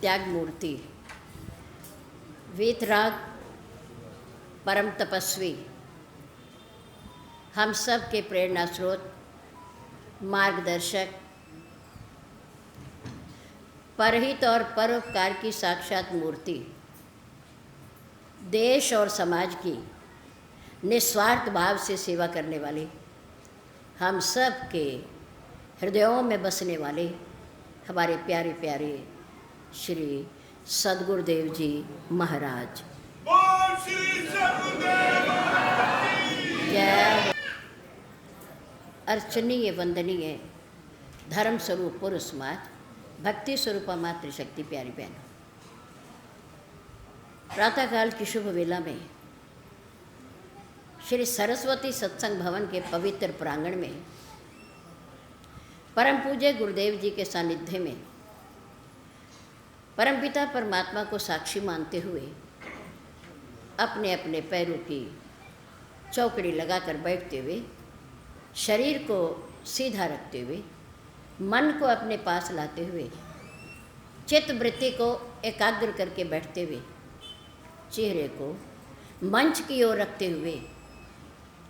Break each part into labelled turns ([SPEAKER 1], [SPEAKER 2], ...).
[SPEAKER 1] त्याग मूर्ति, वीतराग, परम तपस्वी, हम सब के प्रेरणा स्रोत, मार्गदर्शक, परहित और परोपकार की साक्षात मूर्ति, देश और समाज की निस्वार्थ भाव से सेवा करने वाले, हम सब के हृदयों में बसने वाले हमारे प्यारे प्यारे श्री सद्गुरुदेव जी महाराज। जय। अर्चनीय वंदनीय धर्म स्वरूप पुरुष समाज, भक्ति स्वरूप मातृशक्ति प्यारी बहन, प्रातःकाल की शुभ वेला में श्री सरस्वती सत्संग भवन के पवित्र प्रांगण में परम पूज्य गुरुदेव जी के सानिध्य में परमपिता परमात्मा को साक्षी मानते हुए अपने अपने पैरों की चौकड़ी लगाकर बैठते हुए, शरीर को सीधा रखते हुए, मन को अपने पास लाते हुए, चित्त वृत्ति को एकाग्र करके बैठते हुए, चेहरे को मंच की ओर रखते हुए,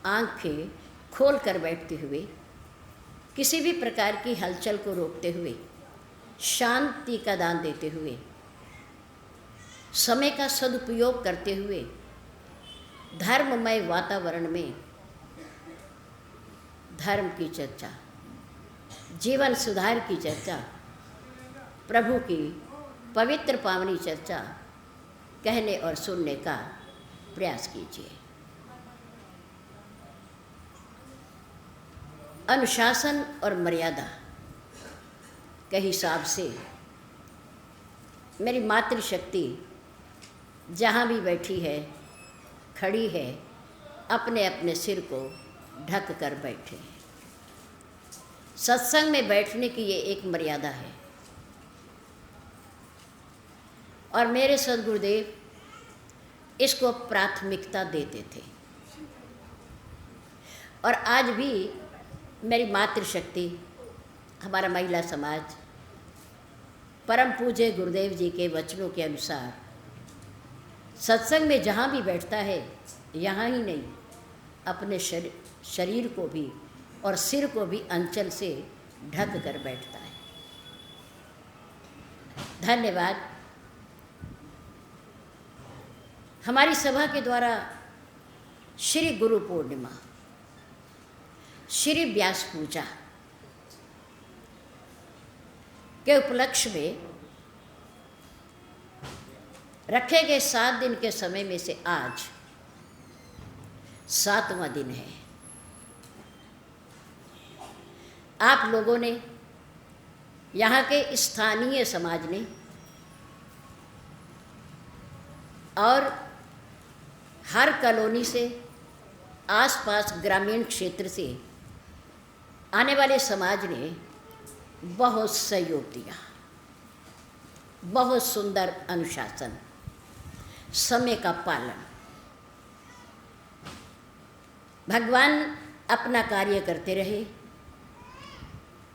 [SPEAKER 1] आंखें खोल कर बैठते हुए, किसी भी प्रकार की हलचल को रोकते हुए, शांति का दान देते हुए, समय का सदुपयोग करते हुए, धर्ममय वातावरण में धर्म की चर्चा, जीवन सुधार की चर्चा, प्रभु की पवित्र पावनी चर्चा कहने और सुनने का प्रयास कीजिए। अनुशासन और मर्यादा के हिसाब से मेरी मातृशक्ति जहाँ भी बैठी है, खड़ी है, अपने अपने सिर को ढक कर बैठे। सत्संग में बैठने की ये एक मर्यादा है और मेरे सद्गुरुदेव इसको प्राथमिकता देते थे और आज भी मेरी मातृशक्ति, हमारा महिला समाज परम पूज्य गुरुदेव जी के वचनों के अनुसार सत्संग में जहाँ भी बैठता है, यहाँ ही नहीं, अपने शरीर को भी और सिर को भी अंचल से ढक कर बैठता है। धन्यवाद। हमारी सभा के द्वारा श्री गुरु पूर्णिमा, श्री व्यास पूजा के उपलक्ष्य में रखे गए 7 दिन के समय में से आज 7वां दिन है। आप लोगों ने, यहाँ के स्थानीय समाज ने और हर कॉलोनी से, आसपास ग्रामीण क्षेत्र से आने वाले समाज ने बहुत सहयोग दिया। बहुत सुंदर अनुशासन, समय का पालन, भगवान अपना कार्य करते रहे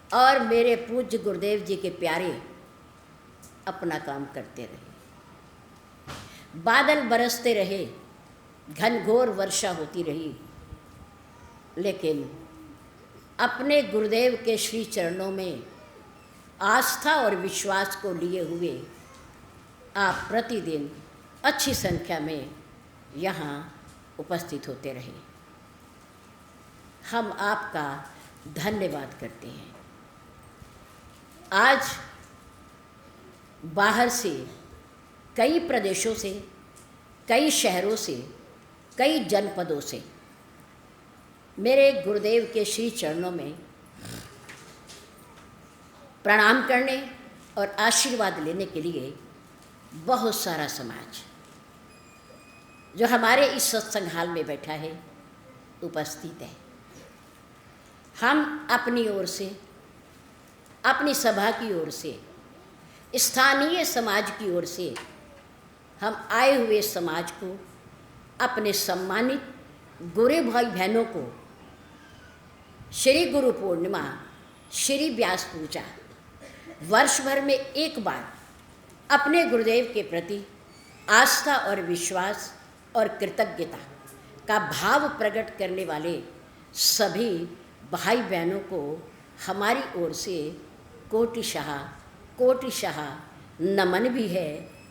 [SPEAKER 1] और मेरे पूज्य गुरुदेव जी के प्यारे अपना काम करते रहे। बादल बरसते रहे, घनघोर वर्षा होती रही, लेकिन अपने गुरुदेव के श्री चरणों में आस्था और विश्वास को लिए हुए आप प्रतिदिन अच्छी संख्या में यहाँ उपस्थित होते रहे। हम आपका धन्यवाद करते हैं। आज बाहर से, कई प्रदेशों से, कई शहरों से, कई जनपदों से मेरे गुरुदेव के श्री चरणों में प्रणाम करने और आशीर्वाद लेने के लिए बहुत सारा समाज जो हमारे इस सत्संग हाल में बैठा है, उपस्थित है। हम अपनी ओर से, अपनी सभा की ओर से, स्थानीय समाज की ओर से हम आए हुए समाज को, अपने सम्मानित गुरु भाई बहनों को श्री गुरु पूर्णिमा, श्री व्यास पूजा वर्ष भर में एक बार अपने गुरुदेव के प्रति आस्था और विश्वास और कृतज्ञता का भाव प्रकट करने वाले सभी भाई बहनों को हमारी ओर से कोटिशाह नमन भी है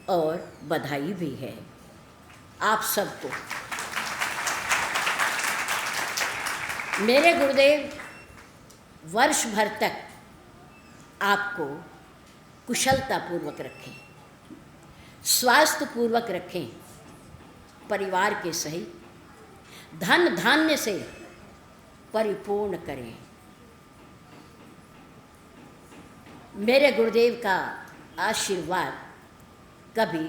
[SPEAKER 1] और बधाई भी है। आप सबको मेरे गुरुदेव वर्ष भर तक आपको कुशलतापूर्वक रखें, स्वास्थ्यपूर्वक रखें, परिवार के सहित धन धान्य से परिपूर्ण करें। मेरे गुरुदेव का आशीर्वाद कभी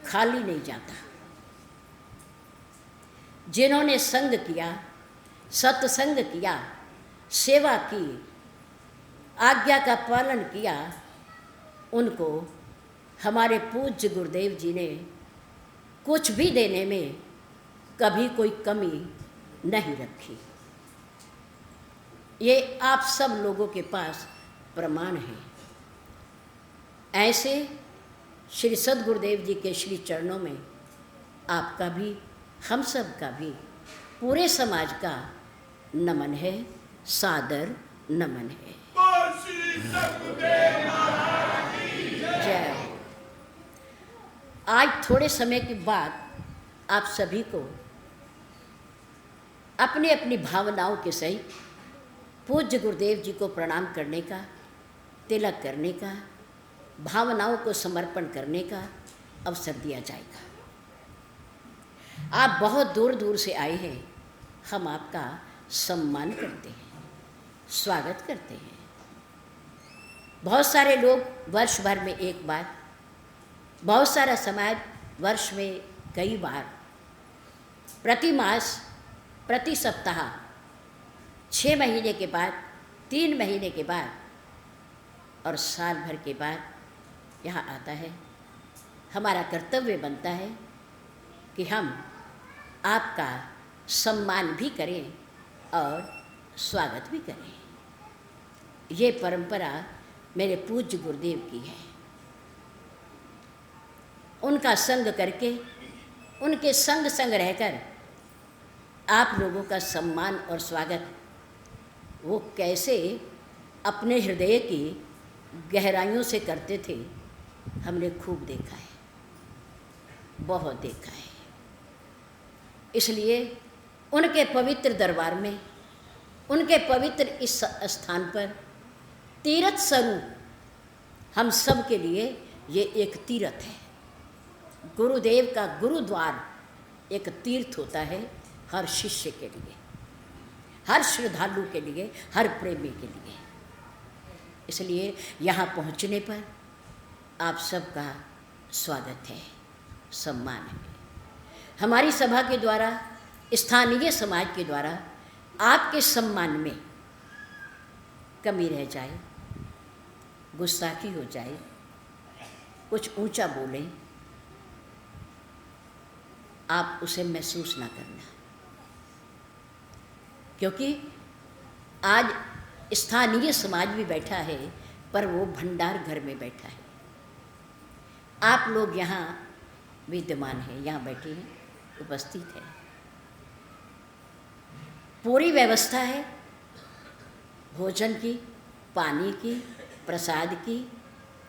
[SPEAKER 1] खाली नहीं जाता। जिन्होंने संग किया, सत्संग किया, सेवा की, आज्ञा का पालन किया, उनको हमारे पूज्य गुरुदेव जी ने कुछ भी देने में कभी कोई कमी नहीं रखी। ये आप सब लोगों के पास प्रमाण है। ऐसे श्री सद्गुरुदेव जी के श्री चरणों में आपका भी, हम सब का भी, पूरे समाज का नमन है, सादर नमन है। जय। आज थोड़े समय के बाद आप सभी को अपनी अपनी भावनाओं के सहित पूज्य गुरुदेव जी को प्रणाम करने का, तिलक करने का, भावनाओं को समर्पण करने का अवसर दिया जाएगा। आप बहुत दूर दूर से आए हैं, हम आपका सम्मान करते हैं, स्वागत करते हैं। बहुत सारे लोग वर्ष भर में एक बार, बहुत सारा समाज वर्ष में कई बार, प्रति मास, प्रति सप्ताह, 6 महीने के बाद, 3 महीने के बाद और साल भर के बाद यहाँ आता है। हमारा कर्तव्य बनता है कि हम आपका सम्मान भी करें और स्वागत भी करें। ये परंपरा मेरे पूज्य गुरुदेव की है। उनका संग करके, उनके संग संग रहकर आप लोगों का सम्मान और स्वागत वो कैसे अपने हृदय की गहराइयों से करते थे, हमने खूब देखा है, बहुत देखा है। इसलिए उनके पवित्र दरबार में, उनके पवित्र इस स्थान पर तीर्थ स्वरूप हम सब के लिए ये एक तीर्थ है। गुरुदेव का गुरुद्वार एक तीर्थ होता है हर शिष्य के लिए, हर श्रद्धालु के लिए, हर प्रेमी के लिए। इसलिए यहाँ पहुँचने पर आप सबका स्वागत है, सम्मान है। हमारी सभा के द्वारा, स्थानीय समाज के द्वारा आपके सम्मान में कमी रह जाए, गुस्ताखी हो जाए, कुछ ऊंचा बोलें, आप उसे महसूस ना करना, क्योंकि आज स्थानीय समाज भी बैठा है पर वो भंडार घर में बैठा है। आप लोग यहाँ विद्यमान हैं, यहाँ बैठे हैं, उपस्थित हैं, पूरी व्यवस्था है भोजन की, पानी की, प्रसाद की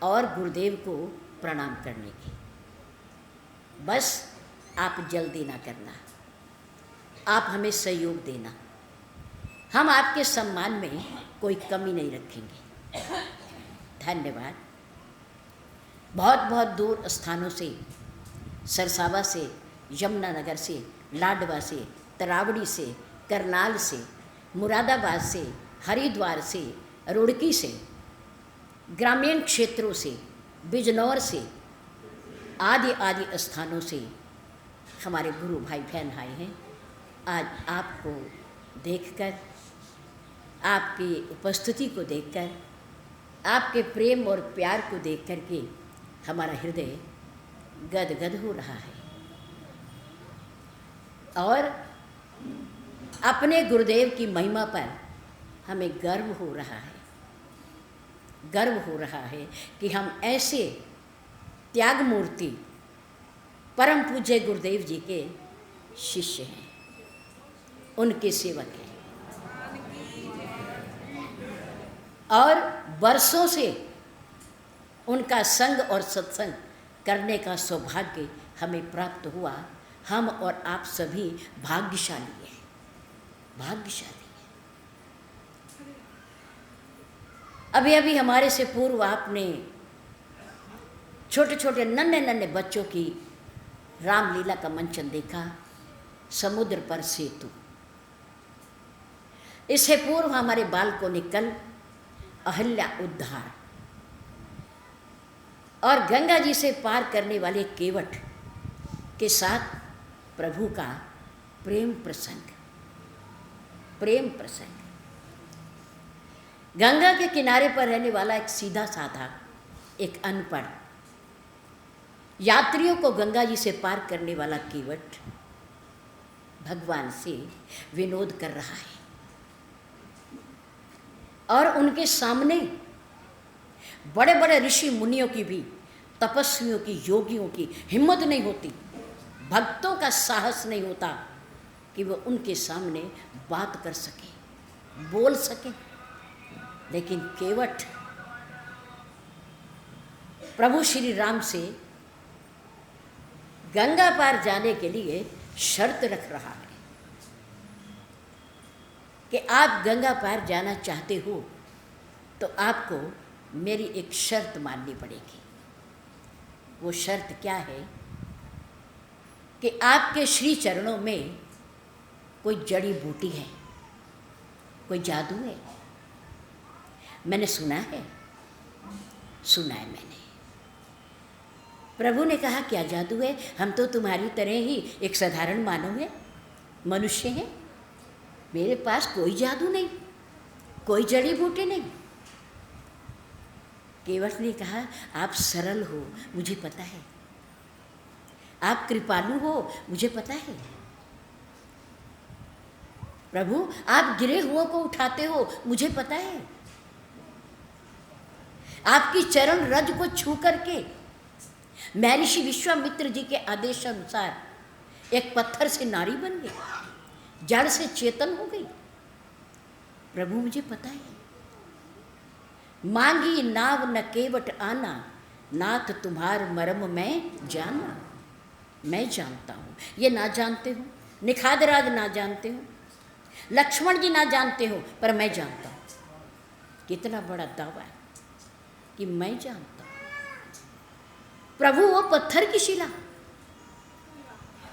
[SPEAKER 1] और गुरुदेव को प्रणाम करने की। बस आप जल्दी ना करना, आप हमें सहयोग देना, हम आपके सम्मान में कोई कमी नहीं रखेंगे। धन्यवाद। बहुत बहुत दूर स्थानों से, सरसावा से, यमुनानगर से, लाडवा से, तरावड़ी से, करनाल से, मुरादाबाद से, हरिद्वार से, रुड़की से, ग्रामीण क्षेत्रों से, बिजनौर से, आदि आदि स्थानों से हमारे गुरु भाई बहन आए हैं। आज आपको देखकर, आपकी उपस्थिति को देखकर, आपके प्रेम और प्यार को देख कर के हमारा हृदय गदगद हो रहा है और अपने गुरुदेव की महिमा पर हमें गर्व हो रहा है। गर्व हो रहा है कि हम ऐसे त्याग मूर्ति परम पूज्य गुरुदेव जी के शिष्य हैं, उनके सेवक हैं। और वर्षों से उनका संग और सत्संग करने का सौभाग्य हमें प्राप्त हुआ। हम और आप सभी भाग्यशाली हैं, भाग्यशाली हैं। अभी अभी हमारे से पूर्व आपने छोटे छोटे नन्हे नन्हे बच्चों की रामलीला का मंचन देखा, समुद्र पर सेतु। इससे पूर्व हमारे बालकों ने कल अहल्या उद्धार और गंगा जी से पार करने वाले केवट के साथ प्रभु का प्रेम प्रसंग, प्रेम प्रसंग। गंगा के किनारे पर रहने वाला एक सीधा साधा, एक अनपढ़, यात्रियों को गंगा जी से पार करने वाला केवट भगवान से विनोद कर रहा है। और उनके सामने बड़े बड़े ऋषि मुनियों की भी, तपस्वियों की, योगियों की हिम्मत नहीं होती, भक्तों का साहस नहीं होता कि वो उनके सामने बात कर सके, बोल सके। लेकिन केवट प्रभु श्री राम से गंगा पार जाने के लिए शर्त रख रहा है कि आप गंगा पार जाना चाहते हो तो आपको मेरी एक शर्त माननी पड़ेगी। वो शर्त क्या है कि आपके श्री चरणों में कोई जड़ी बूटी है, कोई जादू है। मैंने सुना है, सुना है मैंने। प्रभु ने कहा क्या जादू है? हम तो तुम्हारी तरह ही एक साधारण मानव है, मनुष्य हैं, मेरे पास कोई जादू नहीं, कोई जड़ी बूटी नहीं। केवट ने कहा आप सरल हो, मुझे पता है, आप कृपालु हो, मुझे पता है। प्रभु आप गिरे हुओं को उठाते हो, मुझे पता है। आपकी चरण रज को छू करके महर्षि विश्वामित्र जी के आदेश अनुसार एक पत्थर से नारी बन गई, जड़ से चेतन हो गई। प्रभु मुझे पता है। मांगी नाव न केवट आना, नाथ तुम्हार मर्म मैं जाना। मैं जानता हूँ, ये ना जानते हो, निखादराज ना जानते हो, लक्ष्मण जी ना जानते हो, पर मैं जानता हूँ। कितना बड़ा दावा है कि मैं जानता हूँ। प्रभु वो पत्थर की शिला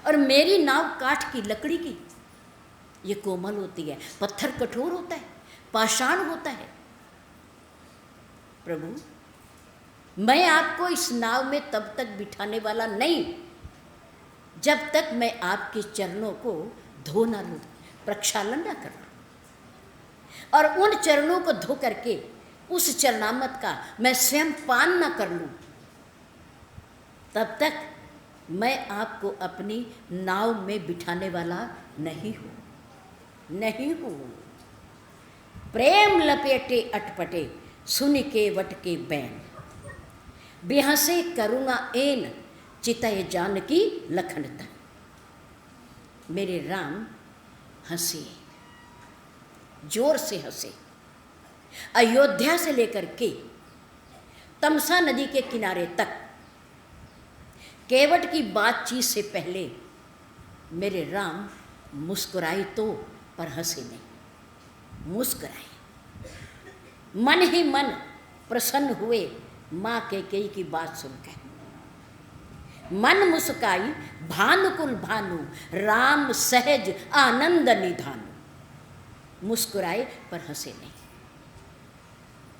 [SPEAKER 1] और मेरी नाव काठ की, लकड़ी की। ये कोमल होती है, पत्थर कठोर होता है, पाषाण होता है। प्रभु मैं आपको इस नाव में तब तक बिठाने वाला नहीं जब तक मैं आपके चरणों को धो ना लूँ, प्रक्षालन ना कर लूँ, और उन चरणों को धो करके उस चरणामृत का मैं स्वयं पान ना कर लूँ, तब तक मैं आपको अपनी नाव में बिठाने वाला नहीं हूँ, नहीं हूँ। प्रेम लपेटे अटपटे, सुन के वट के बैन, बेहसे करूँगा एन, चितय जानकी लखन तन। मेरे राम हंसे, जोर से हंसे। अयोध्या से लेकर के तमसा नदी के किनारे तक केवट की बातचीत से पहले मेरे राम मुस्कुराए तो, पर हंसे नहीं, मुस्कुराए। मन ही मन प्रसन्न हुए माँ कैकेयी की बात सुनकर। मन मुस्काई भानुकुल भानु, राम सहज आनंद निधानु। मुस्कुराए पर हंसे नहीं।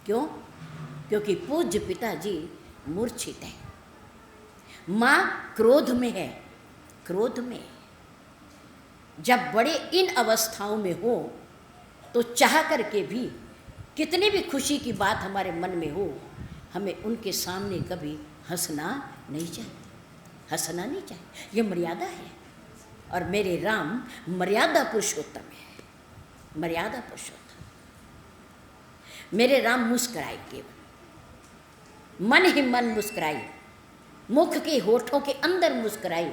[SPEAKER 1] क्यों? क्योंकि पूज्य पिताजी मूर्छित है, माँ क्रोध में है, क्रोध में। जब बड़े इन अवस्थाओं में हो तो चाह करके भी कितनी भी खुशी की बात हमारे मन में हो, हमें उनके सामने कभी हंसना नहीं चाहिए, हंसना नहीं चाहिए। ये मर्यादा है। और मेरे राम मर्यादा पुरुषोत्तम है, मर्यादा पुरुषोत्तम। मेरे राम मुस्कुराए, केवल मन ही मन मुस्कुराए। मुख के होठों के अंदर मुस्कुराए,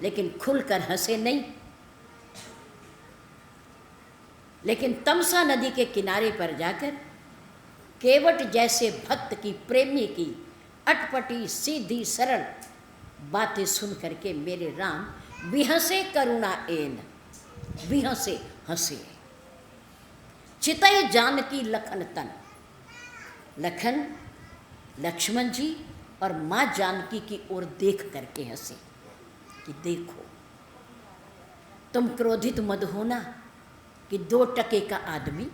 [SPEAKER 1] लेकिन खुलकर हंसे नहीं। लेकिन तमसा नदी के किनारे पर जाकर केवट जैसे भक्त की, प्रेमी की अटपटी सीधी सरल बातें सुन करके मेरे राम बिहसे करुणा एन, बिहसे हंसे। चितय जानकी लखन तन, लखन लक्ष्मण जी और माँ जानकी की ओर देख करके हंसे कि देखो, तुम क्रोधित मत होना कि 2 टके का आदमी,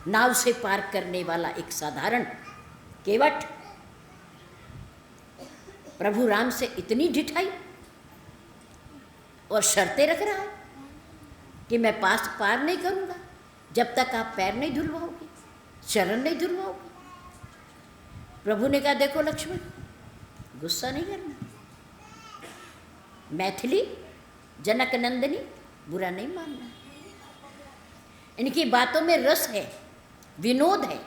[SPEAKER 1] नाव से पार करने वाला एक साधारण केवट, प्रभु राम से इतनी ढिठाई और शर्तें रख रहा है कि मैं पार नहीं करूंगा जब तक आप पैर नहीं धुलवाओगे, चरण नहीं धुलवाओगे। प्रभु ने कहा देखो लक्ष्मण, गुस्सा नहीं करना, मैथिली जनक नंदिनी, बुरा नहीं मानना। इनकी बातों में रस है, विनोद है,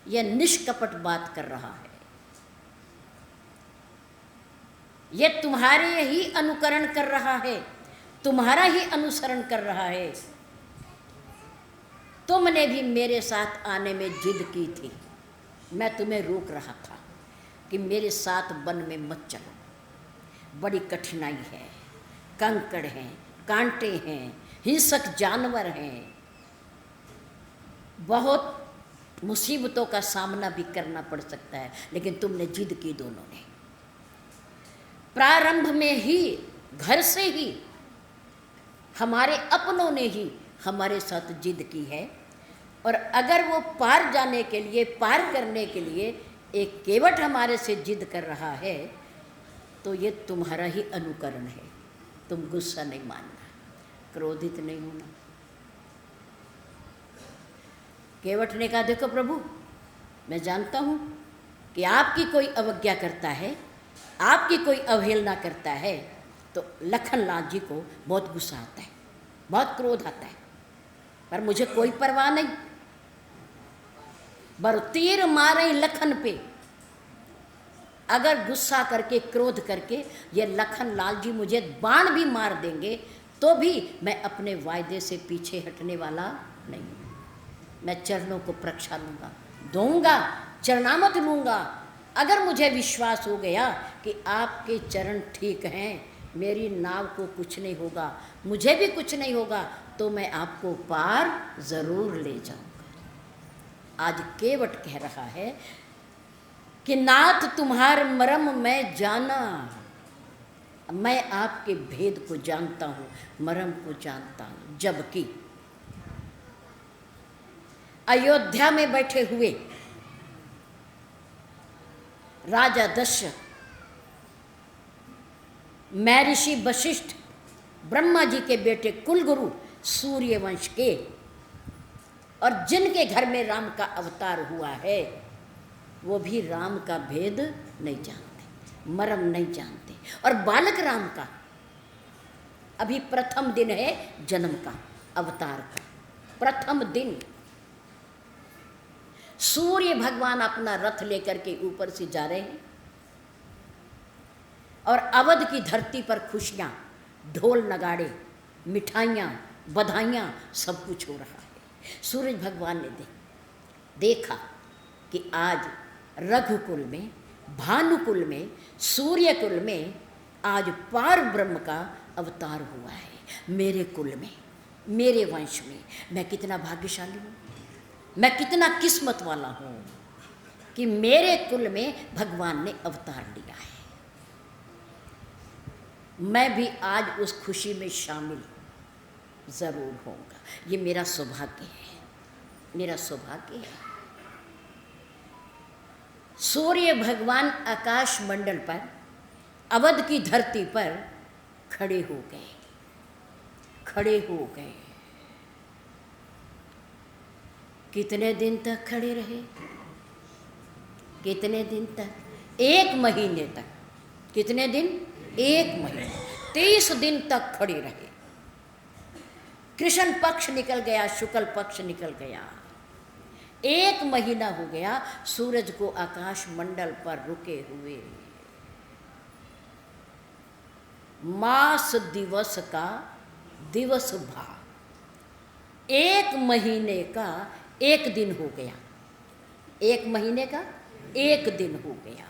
[SPEAKER 1] यह निष्कपट बात कर रहा है, यह तुम्हारे ही अनुकरण कर रहा है, तुम्हारा ही अनुसरण कर रहा है। तुमने भी मेरे साथ आने में जिद की थी, मैं तुम्हें रोक रहा था कि मेरे साथ वन में मत चलो, बड़ी कठिनाई है, कंकड़ हैं, कांटे हैं, हिंसक जानवर हैं, बहुत मुसीबतों का सामना भी करना पड़ सकता है, लेकिन तुमने जिद की दोनों ने। प्रारंभ में ही, घर से ही हमारे अपनों ने ही हमारे साथ जिद की है, और अगर वो पार जाने के लिए, पार करने के लिए एक केवट हमारे से जिद कर रहा है, तो ये तुम्हारा ही अनुकरण है। तुम गुस्सा नहीं मानना, क्रोधित नहीं होना। केवट ने कहा देखो प्रभु, मैं जानता हूँ कि आपकी कोई अवज्ञा करता है, आपकी कोई अवहेलना करता है, तो लखन लाल जी को बहुत गुस्सा आता है, बहुत क्रोध आता है, पर मुझे कोई परवाह नहीं। बर तीर मारे लखन पे, अगर गुस्सा करके, क्रोध करके ये लखन लाल जी मुझे बाण भी मार देंगे तो भी मैं अपने वायदे से पीछे हटने वाला नहीं। मैं चरणों को प्रक्षालूंगा, दूंगा, चरणामत लूंगा। अगर मुझे विश्वास हो गया कि आपके चरण ठीक हैं, मेरी नाव को कुछ नहीं होगा, मुझे भी कुछ नहीं होगा, तो मैं आपको पार जरूर ले जाऊंगा। आज केवट कह रहा है कि नाथ तुम्हार मरम मैं जाना, मैं आपके भेद को जानता हूं, मरम को जानता हूं। जबकि अयोध्या में बैठे हुए राजा दशरथ, महर्षि वशिष्ठ, ब्रह्मा जी के बेटे कुलगुरु सूर्यवंश के, और जिनके घर में राम का अवतार हुआ है, वो भी राम का भेद नहीं जानते, मरम नहीं जानते। और बालक राम का अभी प्रथम दिन है जन्म का, अवतार का प्रथम दिन। सूर्य भगवान अपना रथ लेकर के ऊपर से जा रहे हैं, और अवध की धरती पर खुशियां, ढोल नगाड़े, मिठाइयाँ, बधाइयाँ, सब कुछ हो रहा है। सूरज भगवान ने देखा कि आज रघुकुल में, भानुकुल में, सूर्यकुल में आज पार ब्रह्म का अवतार हुआ है। मेरे कुल में, मेरे वंश में मैं कितना भाग्यशाली हूँ, मैं कितना किस्मत वाला हूँ कि मेरे कुल में भगवान ने अवतार लिया है। मैं भी आज उस खुशी में शामिल ज़रूर होऊंगा। ये मेरा सौभाग्य है, मेरा सौभाग्य है। सूर्य भगवान आकाश मंडल पर, अवध की धरती पर खड़े हो गए, खड़े हो गए। कितने दिन तक खड़े रहे? कितने दिन तक? 1 महीने तक। कितने दिन? 1 महीने, 30 दिन तक खड़े रहे। कृष्ण पक्ष निकल गया, शुक्ल पक्ष निकल गया, 1 महीना हो गया सूरज को आकाश मंडल पर रुके हुए। मास दिवस का दिवस भा, 1 महीने का 1 दिन हो गया, 1 महीने का 1 दिन हो गया।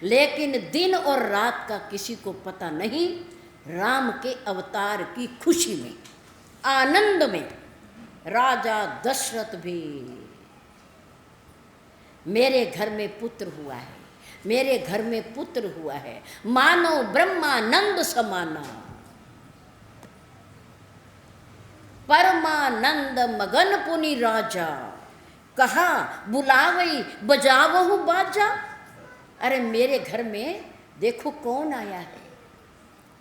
[SPEAKER 1] लेकिन दिन और रात का किसी को पता नहीं। राम के अवतार की खुशी में, आनंद में राजा दशरथ भी, मेरे घर में पुत्र हुआ है, मेरे घर में पुत्र हुआ है, मानो ब्रह्मानंद समाना, परमानंद मगन पुनि राजा, कहा बुलावई बजावहु बाजा। अरे मेरे घर में देखो कौन आया है,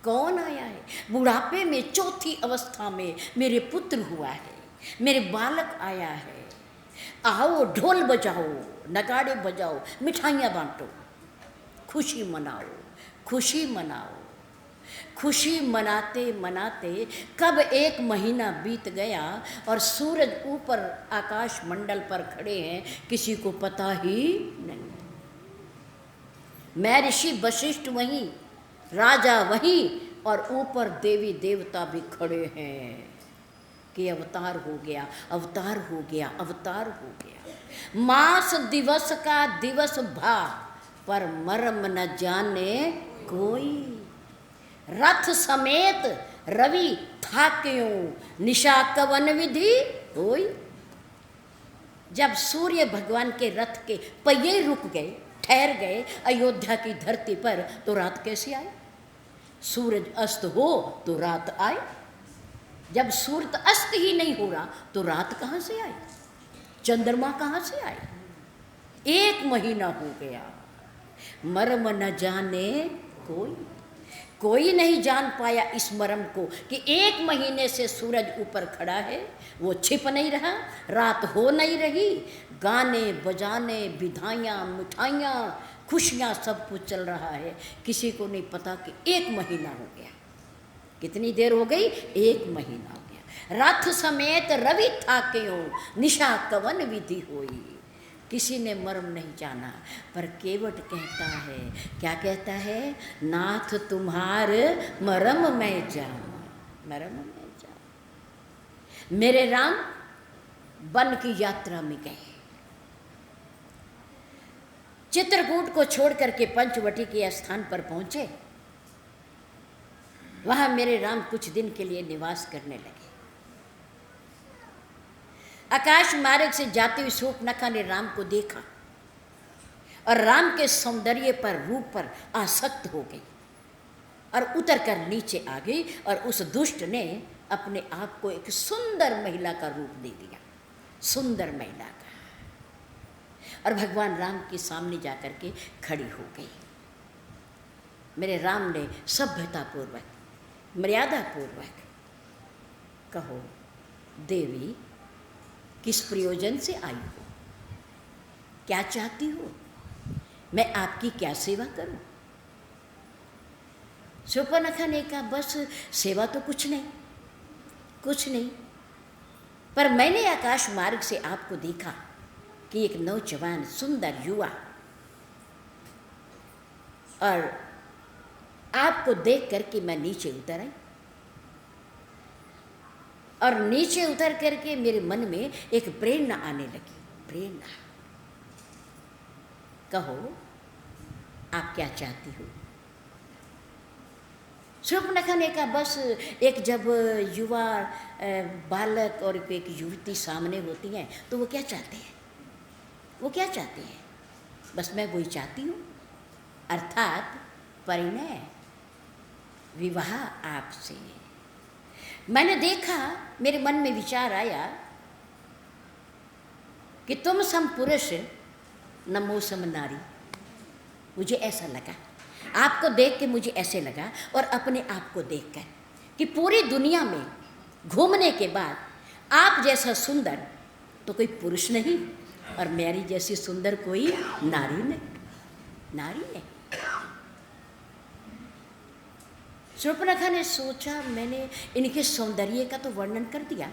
[SPEAKER 1] कौन आया है। बुढ़ापे में 4थी अवस्था में मेरे पुत्र हुआ है, मेरे बालक आया है। आओ ढोल बजाओ, नगाड़े बजाओ, मिठाइयाँ बांटो, खुशी मनाओ, खुशी मनाओ। खुशी मनाते मनाते कब 1 महीना बीत गया और सूरज ऊपर आकाश मंडल पर खड़े हैं, किसी को पता ही नहीं। महर्षि वशिष्ठ वहीं, राजा वहीं, और ऊपर देवी देवता भी खड़े हैं कि अवतार हो गया, अवतार हो गया, अवतार हो गया। मास दिवस का दिवस भा, पर मर्म न जाने कोई। रथ समेत रवि था क्यों, निशा कवन विधि होई। जब सूर्य भगवान के रथ के पहिए रुक गए, ठहर गए अयोध्या की धरती पर, तो रात कैसे आई? सूरज अस्त हो तो रात आए। जब सूरज अस्त ही नहीं हो रहा तो रात कहाँ से आई? चंद्रमा कहाँ से आई? 1 महीना हो गया, मर्म न जाने कोई। कोई नहीं जान पाया इस मर्म को कि 1 महीने से सूरज ऊपर खड़ा है, वो छिप नहीं रहा, रात हो नहीं रही। गाने बजाने, विधाइयाँ, मिठाइयाँ, खुशियाँ, सब कुछ चल रहा है। किसी को नहीं पता कि 1 महीना हो गया। कितनी देर हो गई? 1 महीना हो गया। रथ समेत रवि था क्यों, निशा कवन विधि होई। किसी ने मर्म नहीं जाना, पर केवट कहता है, क्या कहता है? नाथ तुम्हार मर्म मैं जाऊं, मर्म मैं जाऊं। मेरे राम वन की यात्रा में गए, चित्रकूट को छोड़ करके पंचवटी के स्थान पर पहुंचे। वहां मेरे राम कुछ दिन के लिए निवास करने लगे। आकाश मार्ग से जाते हुए शूर्पणखा ने राम को देखा और राम के सौंदर्य पर, रूप पर आसक्त हो गई और उतर कर नीचे आ गई। और उस दुष्ट ने अपने आप को एक सुंदर महिला का रूप दे दिया, सुंदर महिला का, और भगवान राम के सामने जाकर के खड़ी हो गई। मेरे राम ने सभ्यतापूर्वक, मर्यादापूर्वक, कहो देवी किस प्रयोजन से आई हो, क्या चाहती हो, मैं आपकी क्या सेवा करूं? शूर्पणखा ने कहा, बस सेवा तो कुछ नहीं, कुछ नहीं, पर मैंने आकाश मार्ग से आपको देखा कि एक नौजवान सुंदर युवा, और आपको देख करके मैं नीचे उतर आई, और नीचे उतर करके मेरे मन में एक प्रेरणा आने लगी। प्रेरणा, कहो आप क्या चाहती हो? शूर्पणखा ने कहा, बस एक जब युवा बालक और एक युवती सामने होती हैं तो वो क्या चाहते हैं, वो क्या चाहते हैं? बस मैं वही चाहती हूँ, अर्थात परिणय, विवाह आपसे। मैंने देखा, मेरे मन में विचार आया कि तुम सम पुरुष नमो सम नारी। मुझे ऐसा लगा, आपको देख के मुझे ऐसे लगा, और अपने आप को देखकर कि पूरी दुनिया में घूमने के बाद आप जैसा सुंदर तो कोई पुरुष नहीं, और मेरी जैसी सुंदर कोई नारी नहीं, नारी नहीं। शूर्पणखा ने सोचा, मैंने इनके सौंदर्य का तो वर्णन कर दिया,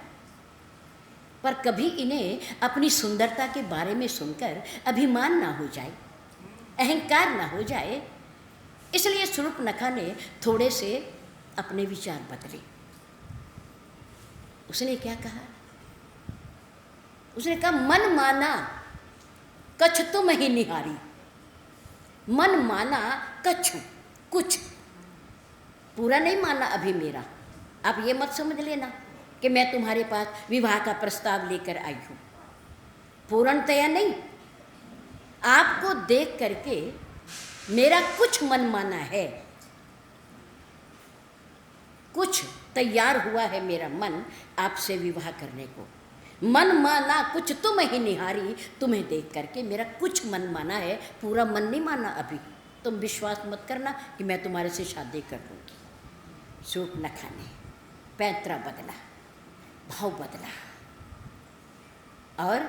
[SPEAKER 1] पर कभी इन्हें अपनी सुंदरता के बारे में सुनकर अभिमान ना हो जाए, अहंकार ना हो जाए, इसलिए शूर्पणखा ने थोड़े से अपने विचार बदले। उसने क्या कहा? उसने कहा, मन माना कछ तुम ही निहारी। मन माना कछु, कुछ, पूरा नहीं माना अभी मेरा। आप ये मत समझ लेना कि मैं तुम्हारे पास विवाह का प्रस्ताव लेकर आई हूँ, पूर्णतया नहीं। आपको देख करके मेरा कुछ मन माना है, कुछ तैयार हुआ है मेरा मन आपसे विवाह करने को। मन माना कुछ तुम ही निहारी, तुम्हें देख करके मेरा कुछ मन माना है, पूरा मन नहीं माना अभी। तुम विश्वास मत करना कि मैं तुम्हारे से शादी कर लूँगी। शूर्पणखा ने पैंतरा बदला, भाव बदला, और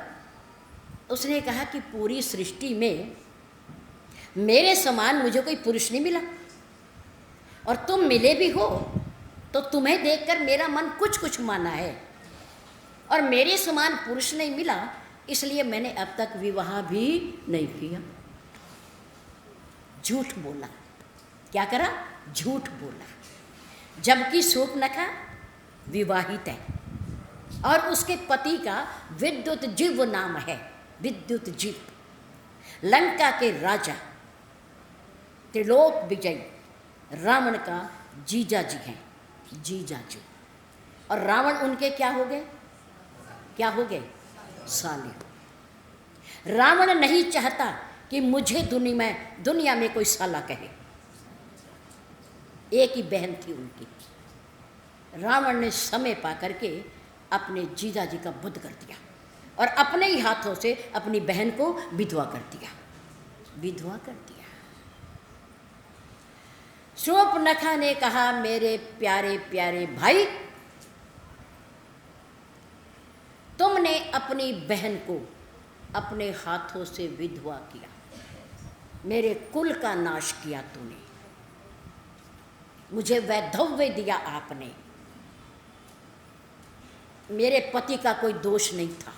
[SPEAKER 1] उसने कहा कि पूरी सृष्टि में मेरे समान मुझे कोई पुरुष नहीं मिला, और तुम मिले भी हो तो तुम्हें देखकर मेरा मन कुछ कुछ माना है, और मेरे समान पुरुष नहीं मिला, इसलिए मैंने अब तक विवाह भी नहीं किया। झूठ बोला। क्या करा? झूठ बोला। जबकि शूर्पणखा विवाहित है और उसके पति का विद्युतजिह्व नाम है। विद्युतजिह्व लंका के राजा, त्रिलोक विजय रावण का जीजाजी हैं, जीजाजी। और रावण उनके क्या हो गए? क्या हो गए? साले। रावण नहीं चाहता कि मुझे दुनिया में कोई साला कहे। एक ही बहन थी उनकी। रावण ने समय पा करके अपने जीजाजी का वध कर दिया और अपने ही हाथों से अपनी बहन को विधवा कर दिया, विधवा कर दिया। शूर्पणखा ने कहा, मेरे प्यारे प्यारे भाई, तुमने अपनी बहन को अपने हाथों से विधवा किया, मेरे कुल का नाश किया तूने, मुझे वैधव्य दिया आपने। मेरे पति का कोई दोष नहीं था,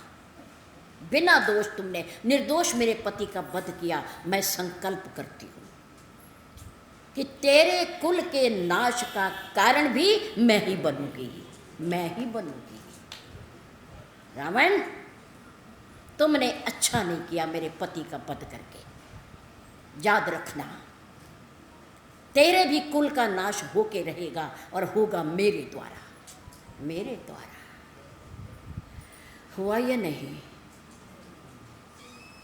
[SPEAKER 1] बिना दोष तुमने निर्दोष मेरे पति का वध किया। मैं संकल्प करती हूँ कि तेरे कुल के नाश का कारण भी मैं ही बनूंगी, मैं ही बनूंगी। रावण, तुमने अच्छा नहीं किया मेरे पति का वध करके। याद रखना, तेरे भी कुल का नाश होके रहेगा और होगा मेरे द्वारा, मेरे द्वारा। हुआ या नहीं?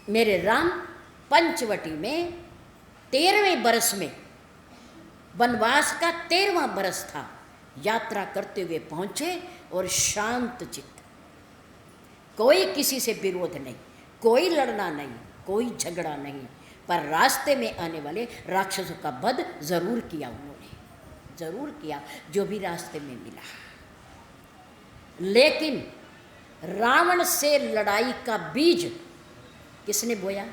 [SPEAKER 1] मेरे राम पंचवटी में 13वें बरस में, वनवास का 13वां बरस था, यात्रा करते हुए पहुंचे और शांत चित्त, कोई किसी से विरोध नहीं, कोई लड़ना नहीं, कोई झगड़ा नहीं, पर रास्ते में आने वाले राक्षसों का वध जरूर किया उन्होंने, जरूर किया जो भी रास्ते में मिला। लेकिन रावण से लड़ाई का बीज किसने बोया?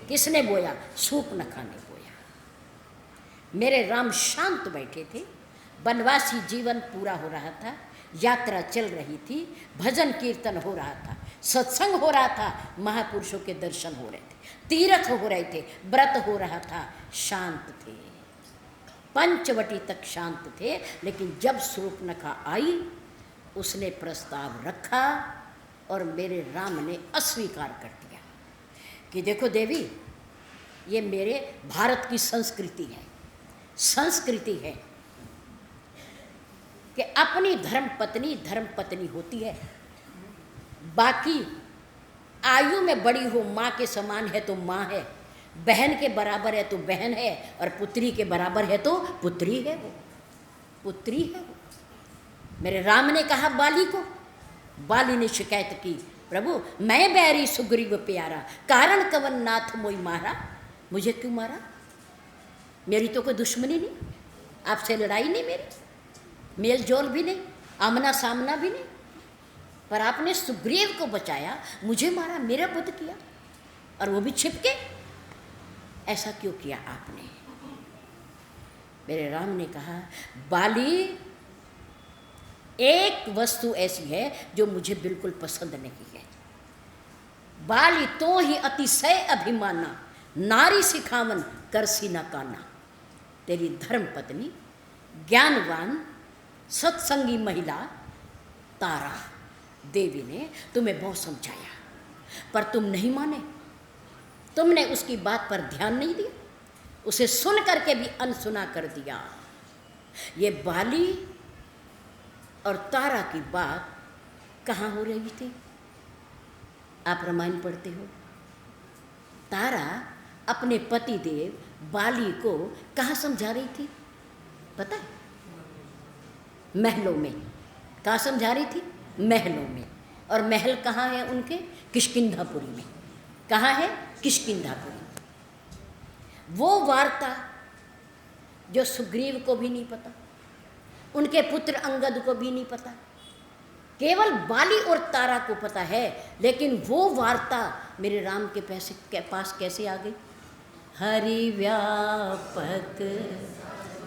[SPEAKER 1] किसने बोया? शूर्पणखा ने बोया। मेरे राम शांत बैठे थे, वनवासी जीवन पूरा हो रहा था, यात्रा चल रही थी, भजन कीर्तन हो रहा था, सत्संग हो रहा था, महापुरुषों के दर्शन हो रहे थे, तीर्थ हो रहे थे, व्रत हो रहा था, शांत थे, पंचवटी तक शांत थे। लेकिन जब शूर्पणखा आई, उसने प्रस्ताव रखा और मेरे राम ने अस्वीकार कर दिया कि देखो देवी, ये मेरे भारत की संस्कृति है, संस्कृति है कि अपनी धर्म पत्नी होती है, बाकी आयु में बड़ी हो माँ के समान है तो माँ है, बहन के बराबर है तो बहन है, और पुत्री के बराबर है तो पुत्री है, वो पुत्री है वो। मेरे राम ने कहा बाली को, बाली ने शिकायत की, प्रभु मैं बैरी सुग्रीव प्यारा, कारण कवन नाथ मोई मारा। मुझे क्यों मारा? मेरी तो कोई दुश्मनी नहीं, आपसे लड़ाई नहीं, मेरी मेल जोल भी नहीं, आमना सामना भी नहीं, पर आपने सुग्रीव को बचाया, मुझे मारा, मेरा वध किया, और वो भी छिपके। ऐसा क्यों किया आपने? मेरे राम ने कहा, बाली एक वस्तु ऐसी है जो मुझे बिल्कुल पसंद नहीं है। बाली तो ही अतिशय अभिमाना, नारी सिखावन करसी न काना। तेरी धर्म पत्नी, ज्ञानवान, सत्संगी महिला तारा देवी ने तुम्हें बहुत समझाया, पर तुम नहीं माने। तुमने उसकी बात पर ध्यान नहीं दिया, उसे सुन करके भी अनसुना कर दिया। ये बाली और तारा की बात कहाँ हो रही थी? आप रामायण पढ़ते हो। तारा अपने पति देव बाली को कहाँ समझा रही थी पता है? महलों में। कहाँ समझा रही थी? महलों में। और महल कहाँ है उनके? किष्किंधापुरी में। कहाँ है? किष्किंधापुरी। वो वार्ता जो सुग्रीव को भी नहीं पता, उनके पुत्र अंगद को भी नहीं पता, केवल बाली और तारा को पता है। लेकिन वो वार्ता मेरे राम के पास कैसे आ गई? हरि व्यापक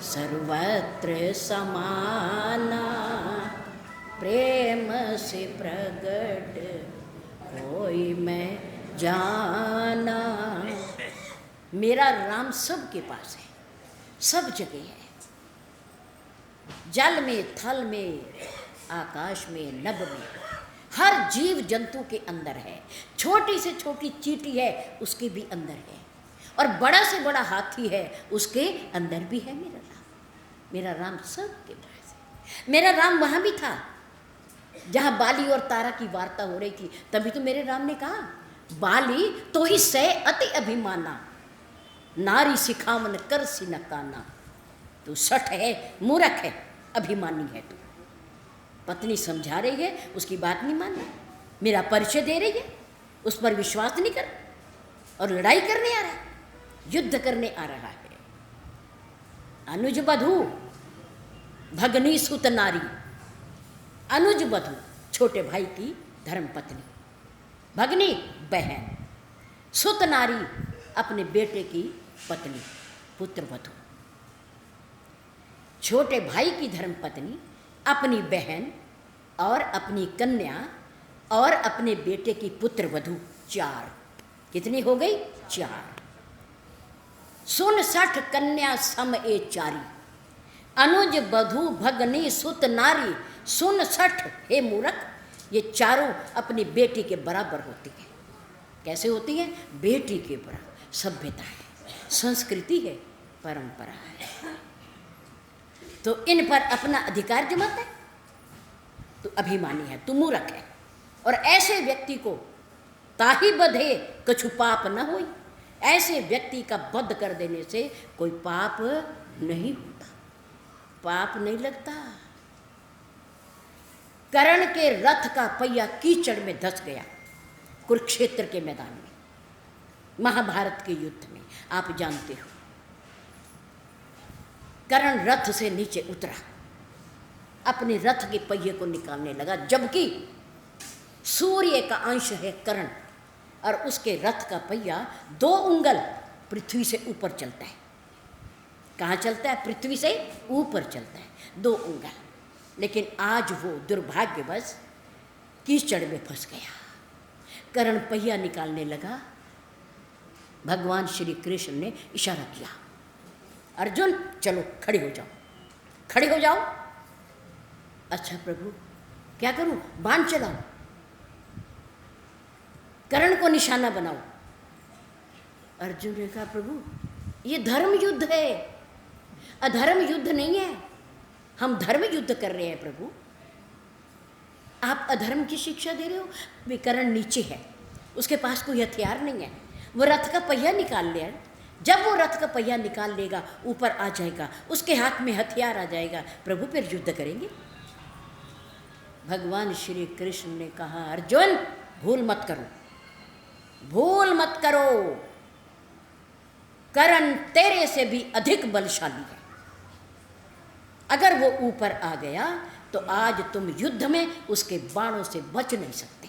[SPEAKER 1] सर्वत्र समाना, प्रेम से प्रगट कोई मैं जाना। मेरा राम सबके पास है, सब जगह है। जल में, थल में, आकाश में, नभ में, हर जीव जंतु के अंदर है। छोटी से छोटी चींटी है उसके भी अंदर है, और बड़ा से बड़ा हाथी है उसके अंदर भी है मेरा राम। मेरा राम सबके पास है। मेरा राम वहाँ भी था जहाँ बाली और तारा की वार्ता हो रही थी। तभी तो मेरे राम ने कहा, बाली तो ही सह अति अभिमाना, नारी सिखावन करसी न काना। तू सठ है, मूर्ख है, अभिमानी है तू। पत्नी समझा रही है, उसकी बात नहीं मान रही। मेरा परिचय दे रही है, उस पर विश्वास नहीं कर, और लड़ाई करने आ रहा है, युद्ध करने आ रहा है। अनुज बधू भगनी सुत नारी। अनुज बधू छोटे भाई की धर्म पत्नी, भगनी बहन, सुत नारी अपने बेटे की पत्नी, पुत्र वधू। छोटे भाई की धर्म पत्नी, अपनी बहन और अपनी कन्या और अपने बेटे की पुत्र वधू, 4। कितनी हो गई? 4। सुन 60 कन्या सम ए चारी, अनुज बधू भगनी सुत नारी। सुन 60, हे मूर्ख, ये चारों अपनी बेटी के बराबर होती है। कैसे होती है? बेटी के बराबर। सभ्यता है, संस्कृति है, परंपरा है। तो इन पर अपना अधिकार जमाता है। तू अभिमानी है, तू मूर्ख है। और ऐसे व्यक्ति को ताही बधे कछु पाप न होई। ऐसे व्यक्ति का वध कर देने से कोई पाप नहीं होता, पाप नहीं लगता। कर्ण के रथ का पहिया कीचड़ में धंस गया कुरुक्षेत्र के मैदान में, महाभारत के युद्ध में। आप जानते हो, कर्ण रथ से नीचे उतरा, अपने रथ के पहिए को निकालने लगा, जबकि सूर्य का अंश है कर्ण, और उसके रथ का पहिया 2 उंगल पृथ्वी से ऊपर चलता है। कहाँ चलता है? पृथ्वी से ऊपर चलता है, 2 उंगल। लेकिन आज वो दुर्भाग्यवश कीचड़ में फंस गया। कर्ण पहिया निकालने लगा, भगवान श्री कृष्ण ने इशारा किया, अर्जुन चलो खड़े हो जाओ, खड़े हो जाओ। अच्छा प्रभु क्या करूं? बाण चलाओ, कर्ण को निशाना बनाओ। अर्जुन ने कहा, प्रभु ये धर्म युद्ध है, अधर्म युद्ध नहीं है। हम धर्म युद्ध कर रहे हैं प्रभु, आप अधर्म की शिक्षा दे रहे हो। कर्ण नीचे है, उसके पास कोई हथियार नहीं है, वो रथ का पहिया निकाल लिया। जब वो रथ का पहिया निकाल लेगा, ऊपर आ जाएगा, उसके हाथ में हथियार आ जाएगा, प्रभु फिर युद्ध करेंगे। भगवान श्री कृष्ण ने कहा, अर्जुन भूल मत करो, भूल मत करो, कर्ण तेरे से भी अधिक बलशाली है। अगर वो ऊपर आ गया तो आज तुम युद्ध में उसके बाणों से बच नहीं सकते,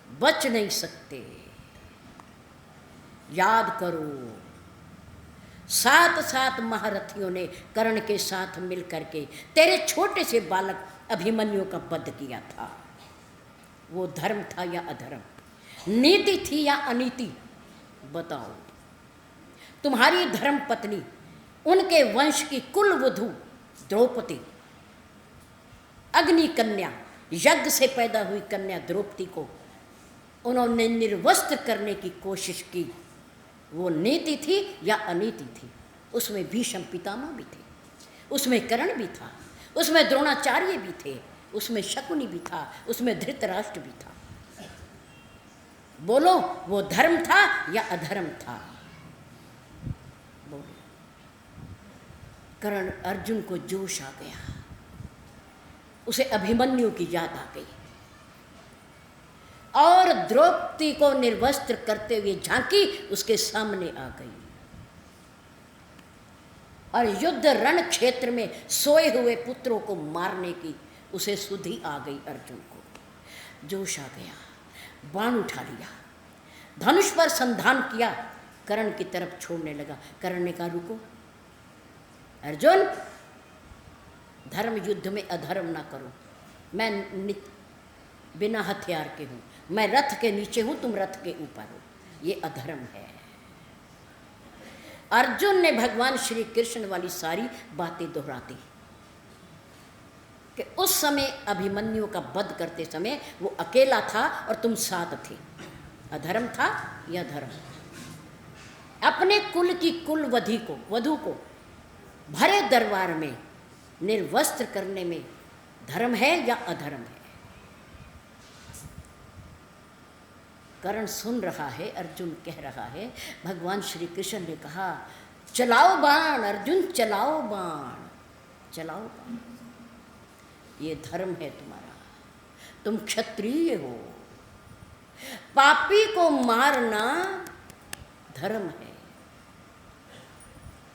[SPEAKER 1] बच नहीं सकते। याद करो, 7 महारथियों ने कर्ण के साथ मिलकर के तेरे छोटे से बालक अभिमन्यु का वध किया था, वो धर्म था या अधर्म, नीति थी या अनीति? बताओ। तुम्हारी धर्म पत्नी, उनके वंश की कुल वधू द्रौपदी, अग्नि कन्या, यज्ञ से पैदा हुई कन्या द्रौपदी को उन्होंने निर्वस्त्र करने की कोशिश की, वो नीति थी या अनीति थी? उसमें भीष्म पितामह भी थे, उसमें कर्ण भी था, उसमें द्रोणाचार्य भी थे, उसमें शकुनी भी था, उसमें धृतराष्ट्र भी था। बोलो, वो धर्म था या अधर्म था? बोलो। कर्ण अर्जुन को जोश आ गया, उसे अभिमन्यु की याद आ गई और द्रौपदी को निर्वस्त्र करते हुए झांकी उसके सामने आ गई और युद्ध रण क्षेत्र में सोए हुए पुत्रों को मारने की उसे सुधि आ गई। अर्जुन को जोश आ गया, बाण उठा लिया, धनुष पर संधान किया, कर्ण की तरफ छोड़ने लगा। कर्ण ने कहा, रुको अर्जुन, धर्म युद्ध में अधर्म ना करो, मैं बिना हथियार के हूँ, मैं रथ के नीचे हूँ, तुम रथ के ऊपर हो, ये अधर्म है। अर्जुन ने भगवान श्री कृष्ण वाली सारी बातें दोहराती कि उस समय अभिमन्यु का वध करते समय वो अकेला था और तुम साथ थे, अधर्म था या धर्म? अपने कुल की कुल वधू को भरे दरबार में निर्वस्त्र करने में धर्म है या अधर्म है? कर्ण सुन रहा है, अर्जुन कह रहा है। भगवान श्री कृष्ण ने कहा, चलाओ बाण अर्जुन, चलाओ बाण, चलाओ बाण, ये धर्म है तुम्हारा, तुम क्षत्रिय हो, पापी को मारना धर्म है।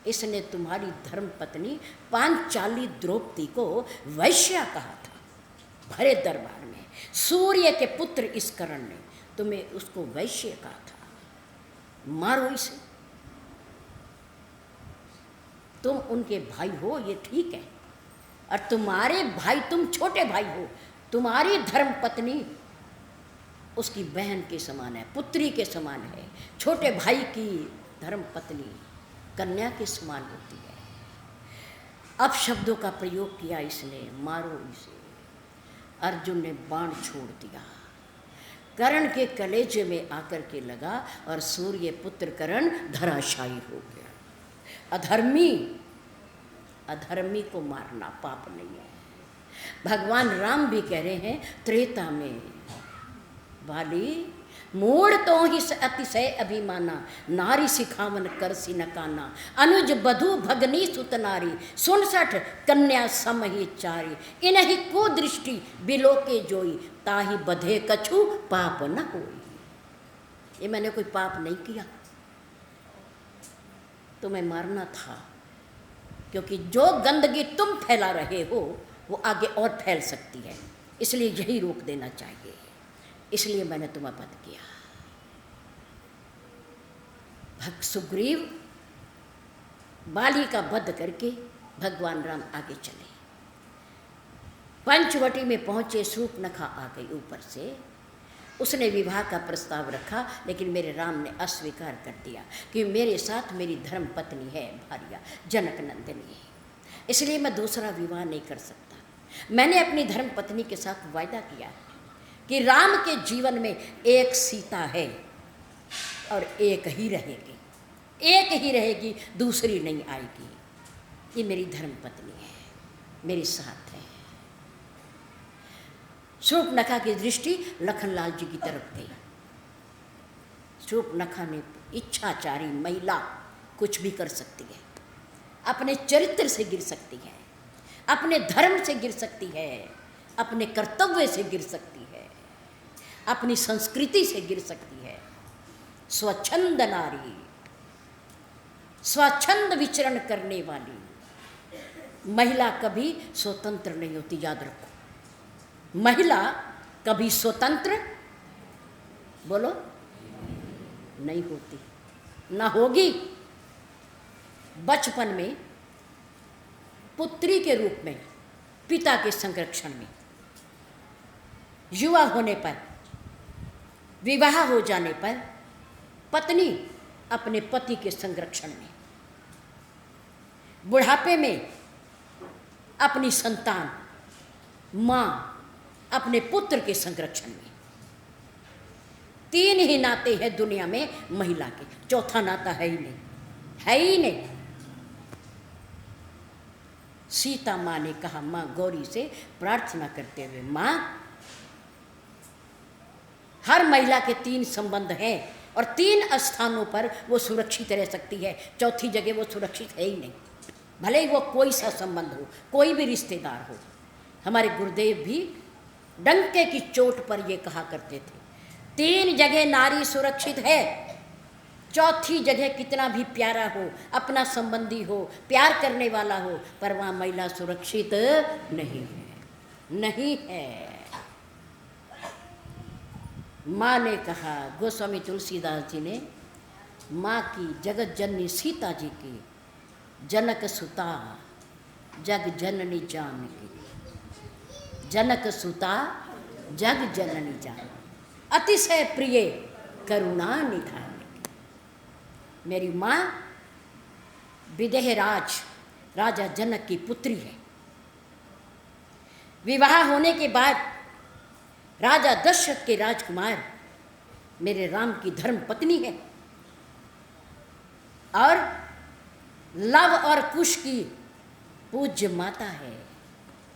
[SPEAKER 1] इसने तुम्हारी धर्म पत्नी पांचाली द्रौपदी को वैश्या कहा था भरे दरबार में। सूर्य के पुत्र इस कर्ण ने तुम्हें उसको वैश्य कहा था, मारो इसे। तुम उनके भाई हो, ये ठीक है, और तुम्हारे भाई, तुम छोटे भाई हो, तुम्हारी धर्म पत्नी उसकी बहन के समान है, पुत्री के समान है। छोटे भाई की धर्म पत्नी कन्या के समान होती है। अब शब्दों का प्रयोग किया इसने, मारो इसे। अर्जुन ने बाण छोड़ दिया, कर्ण के कलेजे में आकर के लगा और सूर्य पुत्र कर्ण धराशायी हो गया। अधर्मी को मारना पाप नहीं है। भगवान राम भी कह रहे हैं त्रेता में, वाली मूढ़ तो ही अतिशय अभिमाना, नारी सिखावन कर सी नकाना, अनुज बधु भगनी सुत नारी, 67 कन्या सम ही चारी, इन्हीं को दृष्टि बिलो के जोई, ताही बधे कछु पाप न होई। ये मैंने कोई पाप नहीं किया, तुम्हें मारना था, क्योंकि जो गंदगी तुम फैला रहे हो वो आगे और फैल सकती है, इसलिए यही रोक देना चाहिए, इसलिए मैंने तुम्हें वध किया। भक्त सुग्रीव बाली का वध करके भगवान राम आगे चले, पंचवटी में पहुंचे, शूर्पणखा आ गई ऊपर से। उसने विवाह का प्रस्ताव रखा, लेकिन मेरे राम ने अस्वीकार कर दिया कि मेरे साथ मेरी धर्म पत्नी है भार्या जनक नंदिनी, इसलिए मैं दूसरा विवाह नहीं कर सकता। मैंने अपनी धर्म पत्नी के साथ वायदा किया कि राम के जीवन में एक सीता है और एक ही रहेगी, दूसरी नहीं आएगी। ये मेरी धर्म पत्नी है, मेरे साथ है। शूर्पणखा की दृष्टि लखनलाल जी की तरफ गई। शूर्पणखा ने, इच्छाचारी महिला कुछ भी कर सकती है, अपने चरित्र से गिर सकती है, अपने धर्म से गिर सकती है, अपने कर्तव्य से गिर सकती है, अपनी संस्कृति से गिर सकती है। स्वच्छंद नारी, स्वच्छंद विचरण करने वाली महिला कभी स्वतंत्र नहीं होती, याद रखो। महिला कभी स्वतंत्र, बोलो, नहीं होती, ना होगी। बचपन में पुत्री के रूप में पिता के संरक्षण में, युवा होने पर, विवाह हो जाने पर पत्नी अपने पति के संरक्षण में, बुढ़ापे में अपनी संतान माँ अपने पुत्र के संरक्षण में। 3 ही नाते हैं दुनिया में महिला के, चौथा नाता है ही नहीं, है ही नहीं। सीता माँ ने कहा, माँ गौरी से प्रार्थना करते हुए, माँ हर महिला के 3 संबंध हैं और 3 स्थानों पर वो सुरक्षित रह सकती है, चौथी जगह वो सुरक्षित है ही नहीं, भले ही वो कोई सा संबंध हो, कोई भी रिश्तेदार हो। हमारे गुरुदेव भी डंके की चोट पर ये कहा करते थे, 3 जगह नारी सुरक्षित है, चौथी जगह कितना भी प्यारा हो, अपना संबंधी हो, प्यार करने वाला हो, पर वहाँ महिला सुरक्षित नहीं है, नहीं है। माँ ने कहा, गोस्वामी तुलसीदास जी ने माँ की, जगत जननी सीता जी की, जनक सुता जग जननी जानकी, जनक सुता जग जननी जान, अतिशय प्रिय करुणा निधान। मेरी माँ विदेहराज राजा जनक की पुत्री है। विवाह होने के बाद राजा दशरथ के राजकुमार मेरे राम की धर्म पत्नी है और लव और कुश की पूज्य माता है,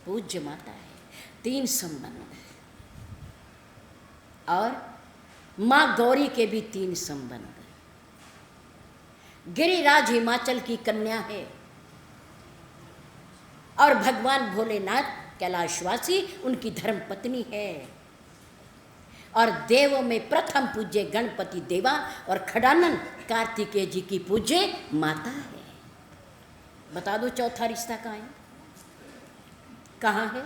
[SPEAKER 1] पूज्य माता है। 3 संबंध और माँ गौरी के भी 3 संबंध। गिरिराज हिमाचल की कन्या है और भगवान भोलेनाथ कैलाशवासी उनकी धर्म पत्नी है और देवों में प्रथम पूज्य गणपति देवा और खडानन कार्तिकेय जी की पूज्य माता है। बता दो चौथा रिश्ता कहाँ है? कहाँ है?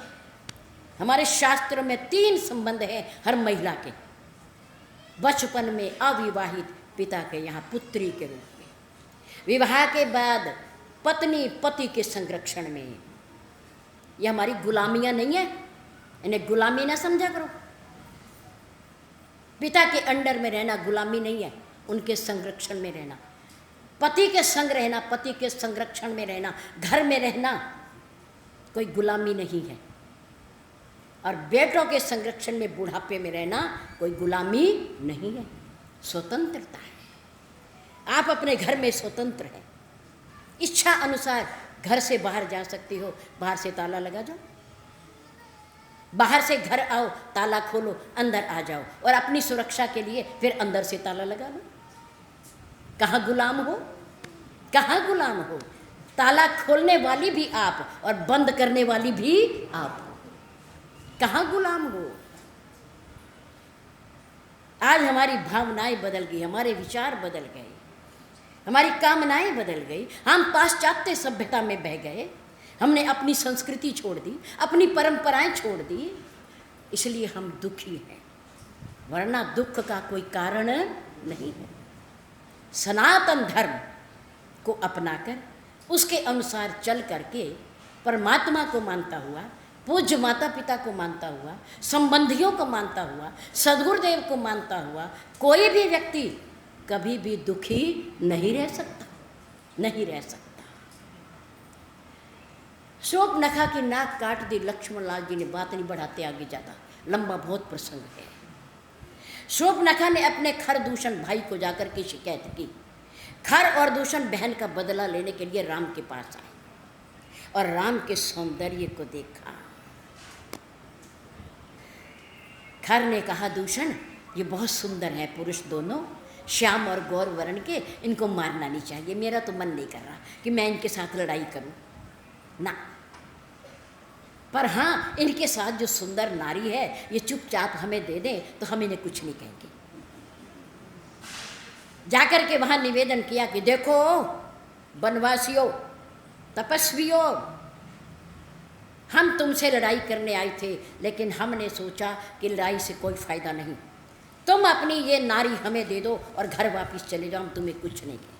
[SPEAKER 1] हमारे शास्त्र में 3 संबंध है हर महिला के। बचपन में अविवाहित पिता के यहाँ पुत्री के रूप में, विवाह के बाद पत्नी पति के संरक्षण में। ये हमारी गुलामियाँ नहीं है, इन्हें गुलामी ना समझा करो। पिता के अंडर में रहना गुलामी नहीं है, उनके संरक्षण में रहना, पति के संग रहना, पति के संरक्षण में रहना, घर में रहना कोई गुलामी नहीं है। और बेटों के संरक्षण में बुढ़ापे में रहना कोई गुलामी नहीं है, स्वतंत्रता है। आप अपने घर में स्वतंत्र हैं, इच्छा अनुसार घर से बाहर जा सकती हो, बाहर से ताला लगा जाओ, बाहर से घर आओ, ताला खोलो, अंदर आ जाओ और अपनी सुरक्षा के लिए फिर अंदर से ताला लगा लो। कहाँ गुलाम हो? कहाँ गुलाम हो? ताला खोलने वाली भी आप और बंद करने वाली भी आप। कहाँ गुलाम हो? आज हमारी भावनाएं बदल गई, हमारे विचार बदल गए, हमारी कामनाएं बदल गई। हम पाश्चात्य सभ्यता में बह गए, हमने अपनी संस्कृति छोड़ दी, अपनी परंपराएं छोड़ दी, इसलिए हम दुखी हैं, वरना दुख का कोई कारण नहीं है। सनातन धर्म को अपनाकर उसके अनुसार चल करके परमात्मा को मानता हुआ, पूज्य माता पिता को मानता हुआ, संबंधियों को मानता हुआ, सद्गुरुदेव को मानता हुआ कोई भी व्यक्ति कभी भी दुखी नहीं रह सकता, नहीं रह सकता। शूर्पणखा की नाक काट दी लक्ष्मण लाल जी ने, बात नहीं बढ़ाते आगे जाता, लंबा बहुत प्रसंग है। शूर्पणखा ने अपने खर दूषण भाई को जाकर के शिकायत की। खर और दूषण बहन का बदला लेने के लिए राम के पास आए और राम के सौंदर्य को देखा। खर ने कहा, दूषण ये बहुत सुंदर है पुरुष दोनों, श्याम और गौर वर्ण के, इनको मारना नहीं चाहिए। मेरा तो मन नहीं कर रहा कि मैं इनके साथ लड़ाई करूं ना, पर हाँ इनके साथ जो सुंदर नारी है ये चुपचाप हमें दे दें तो हम इन्हें कुछ नहीं कहेंगे। जाकर के वहाँ निवेदन किया कि देखो वनवासियों, तपस्वियों, हम तुमसे लड़ाई करने आए थे, लेकिन हमने सोचा कि लड़ाई से कोई फायदा नहीं, तुम अपनी ये नारी हमें दे दो और घर वापस चले जाओ, हम तुम्हें कुछ नहीं कहें।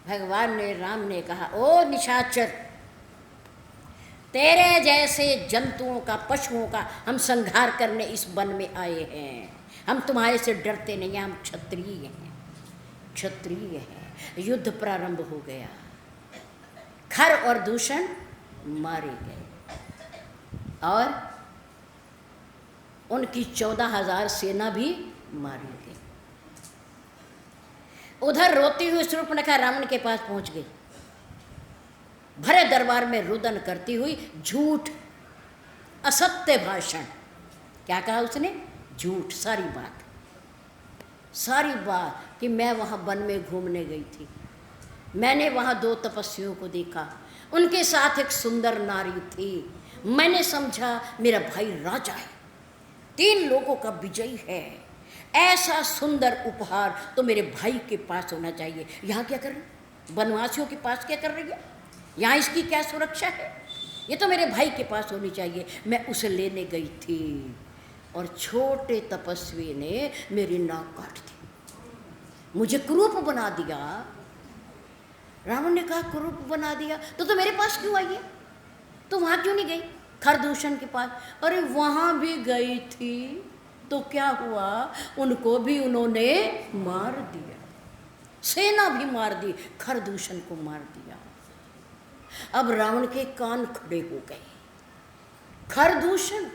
[SPEAKER 1] भगवान ने, राम ने कहा, ओ निशाचर, तेरे जैसे जंतुओं का, पशुओं का हम संहार करने इस वन में आए हैं। हम तुम्हारे से डरते नहीं हैं, हम क्षत्रिय हैं, क्षत्रिय हैं। युद्ध प्रारंभ हो गया, खर और दूषण मारे गए और उनकी 14,000 सेना भी मारी गई। उधर रोती हुई शूर्पणखा रावण के पास पहुंच गई, भरे दरबार में रुदन करती हुई, झूठ, असत्य भाषण। क्या कहा उसने? झूठ, सारी बात कि मैं वहाँ वन में घूमने गई थी, मैंने वहाँ 2 तपस्वियों को देखा, उनके साथ एक सुंदर नारी थी, मैंने समझा मेरा भाई राजा है, 3 लोगों का विजयी है, ऐसा सुंदर उपहार तो मेरे भाई के पास होना चाहिए। यहाँ क्या कर रही, वनवासियों के पास क्या कर रही है, यहाँ इसकी क्या सुरक्षा है, ये तो मेरे भाई के पास होनी चाहिए। मैं उसे लेने गई थी और छोटे तपस्वी ने मेरी नाक काट दी, मुझे कुरूप बना दिया। रावण ने कहा कुरूप बना दिया तो मेरे पास क्यों आई है, तो वहाँ क्यों नहीं गई खरदूषण के पास? अरे वहाँ भी गई थी तो क्या हुआ, उनको भी उन्होंने मार दिया, सेना भी मार दी, खरदूषण को मार दिया। अब रावण के कान खड़े हो गए। खरदूषण